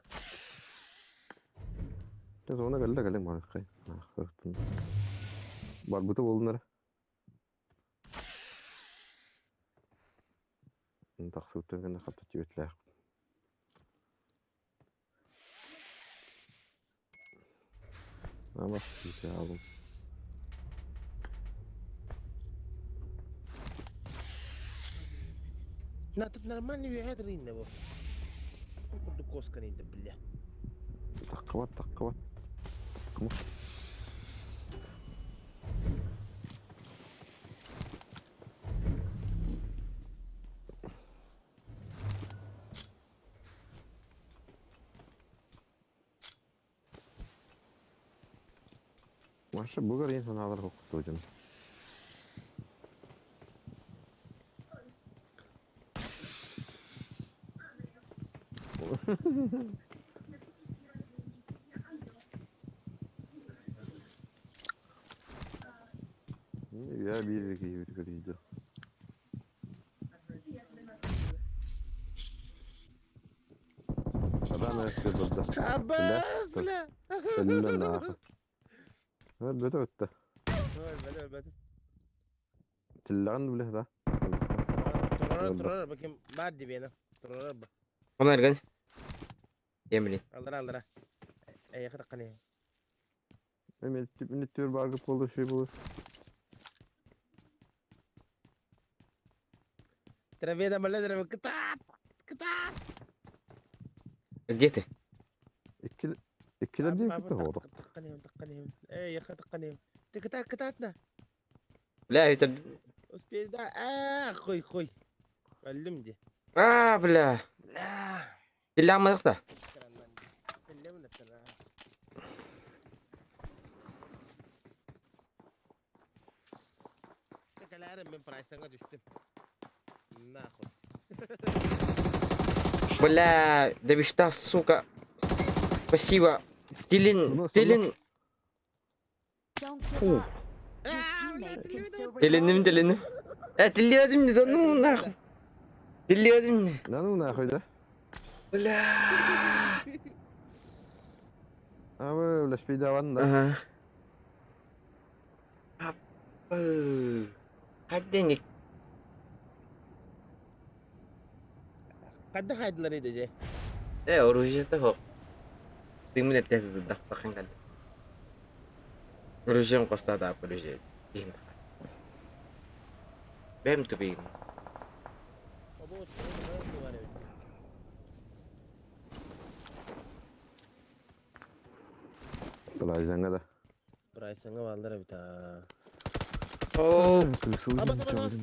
Ne sonra geldi bana kay. Kırtın. Barbuta buldu nere? Taksıutun gene hatta tüyetler. Ama bir aldım. Natıp normal bir hayat rinde bu. Kurdu koskan indi bile. Takkavat. Takkavat. Maşa bu kadar insan alır koktu hocam. Ya bir gibiydi. Adam öttü burada. Abbas la. Elinden nakı. Öldü öttü. Ölmedim. Tillan bile da. Troller bakayım. Verdi beni. Troller bak. Ömer gel. Yemin. Aldır ha. Yakı tıkanıyor. Emel tip ünitör bagıp olur şey bulur. Trafiğe de böyle trafiğe. Kıtat. Gitti. İkiler değil gitti oldu. Tıkanıyor. Yakı tıkanıyor. Kıtatna. La يتب. Uspiyede. Koy. Öldüm diye. بلا. Dille almadık da. Ellemin sana. Tekelerim ben price'ına düştüm. Nahut. Бля, да ведь та сука. Спасибо. Дилин. Don't give Фу. up. Your teammates can still recall Dilindim. Dilliyordum da onu nak. Dilliyordum da. Nanı ne koydu? Bla. Ama öyle bir davan da. Aha. Apa? Hadi nih. Kadda haydılar edecek. Oruçta tuh kok. Timun itu dah pakai kan. Oruçum costa da oruç. Bim. Bem tu bim. Abo sonra var evet. Kolay zanga da. Price'ına vallara bir tane. Oh. Bas.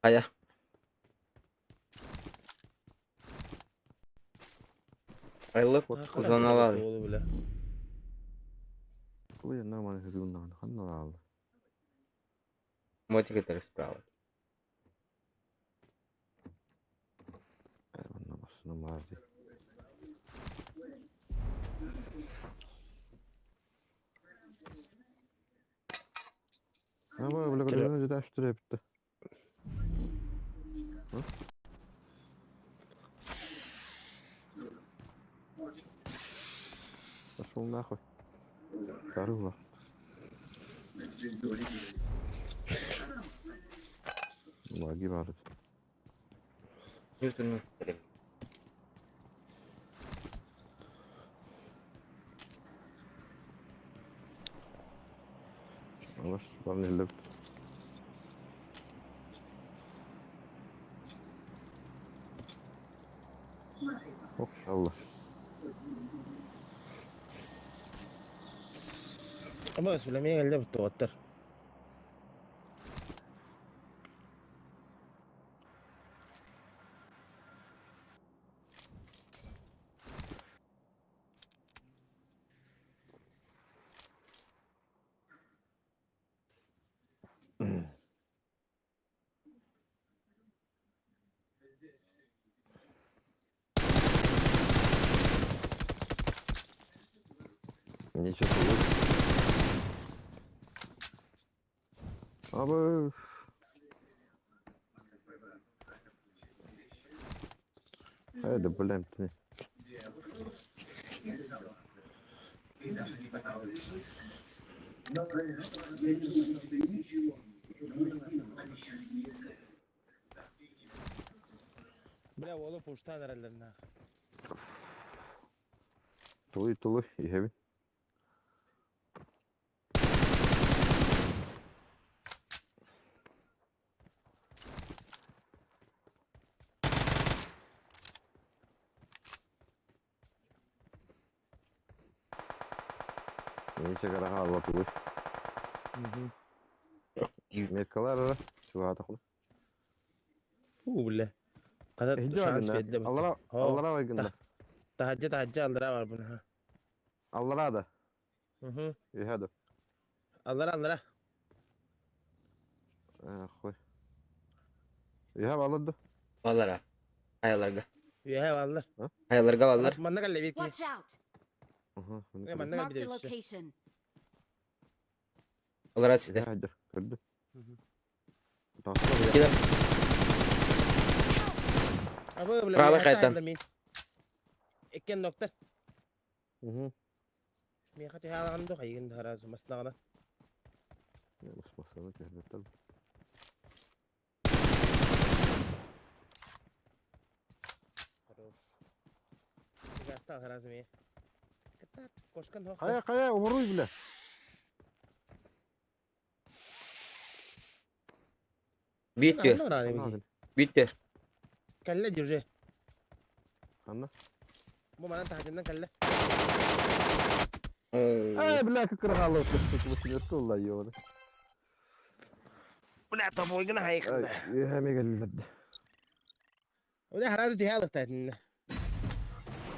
Ayah. Ayrılıp uzanalar. Oğlu bile. Bu ya normal hızından kanlar aldı. Mau kita terus perawat. Hayvanla basına vardı. Ama böyle kadar önce de açtırıyor bitti. Пошел нахуй. Корова. Лаги vardı. Yüzünü. Allah bana elde. Oh Allah. Ama söylemeye geldi bu توتر. Ne çatıyor? Abi. Hadi bulayım seni. Bile oğlu puştan herhalde. Tuluy ihebin. Neyse kara halva tuluy. Merkalar ara. Şu ataklı. Bile. Kadar Ehdi şans var verdi. Allara baygında. Tahacca aldıra var bunu ha. Allara da. Hı hı. İyi hadi. Aldıra. Koy. İyi hadi alırdı. Vallara. Hayalarga. Ya aldır. Hayalarga vallar. Alas manna kalle bir ki. Watch out! Aha. Ne manna kalle bir Marked a de bir şey. location. Allara İyi sizde. hadi. Gördü. Hı hı. Tasla İkiler. Abi bile Bravo, bir Kaytan. hatta min. Ekken doktor. Hı. Mi hati halan do kayın haraz masnağına. Ne basmasana tehlikeli. Хорош. Bir hasta haraz mi. Kata koşkan ho. Kaya umuruy bile. Büyük diyor. Ne var abi? Anladın. Büyük diyor. Kalle diyor. Anla. Bu bana tahacından kalle. Ay bile kıkırı halı otuştuk. Bu sinirli vallahi yok. Bu ne tabu oyunu hayıkında. İyi hemi geldi. O da haraz diye alık tahtın.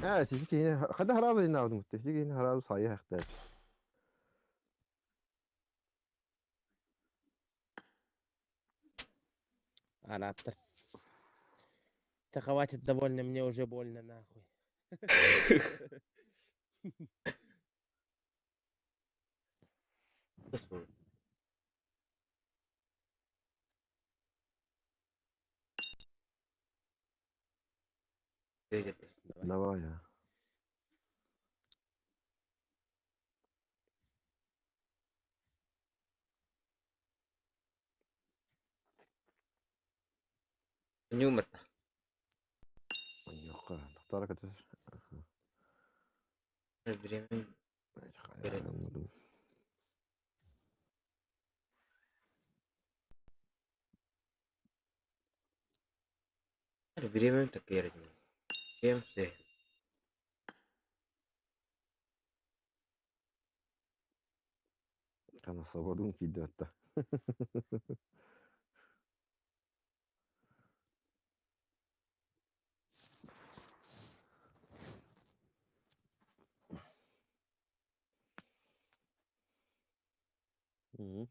Ha, çeşit yine. Hadi haralı yine aldım. Çeşit yine haralı sayı hakta. Аратор. Да хватит довольно, мне уже больно нахуй. Nasıl olur? Böyle diyor. Ne var ya? Нюмет. Yok ha. Tıktara kaçır. Время. Gerek. Anladım. Время так я родил. Время все. Kana savadum ki de hatta. Hı.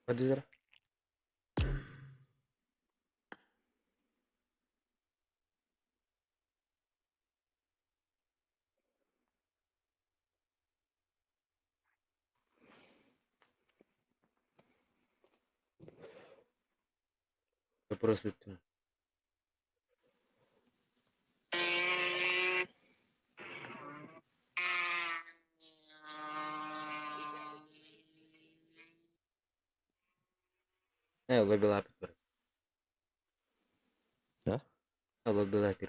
Hadi yürü. Просто ты. Allah bila apa. Ha? Allah bila apa.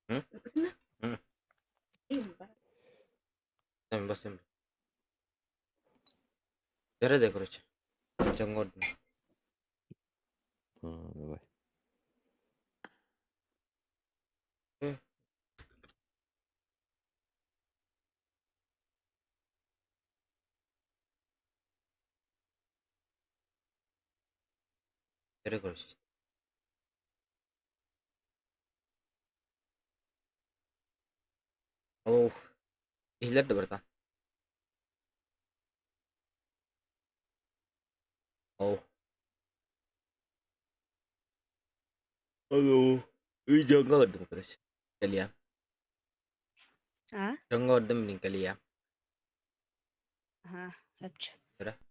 Hı? Hı. Tamam basayım. Nerede короче? Can gördüm. Давай. Hı. Nerede короче işte. Oh. İhler de burada. Oh. Halo. Jangan gördüm короче. Kalian. Ha? Jangan gördüm kalian. Ha, yapacağım. Udah.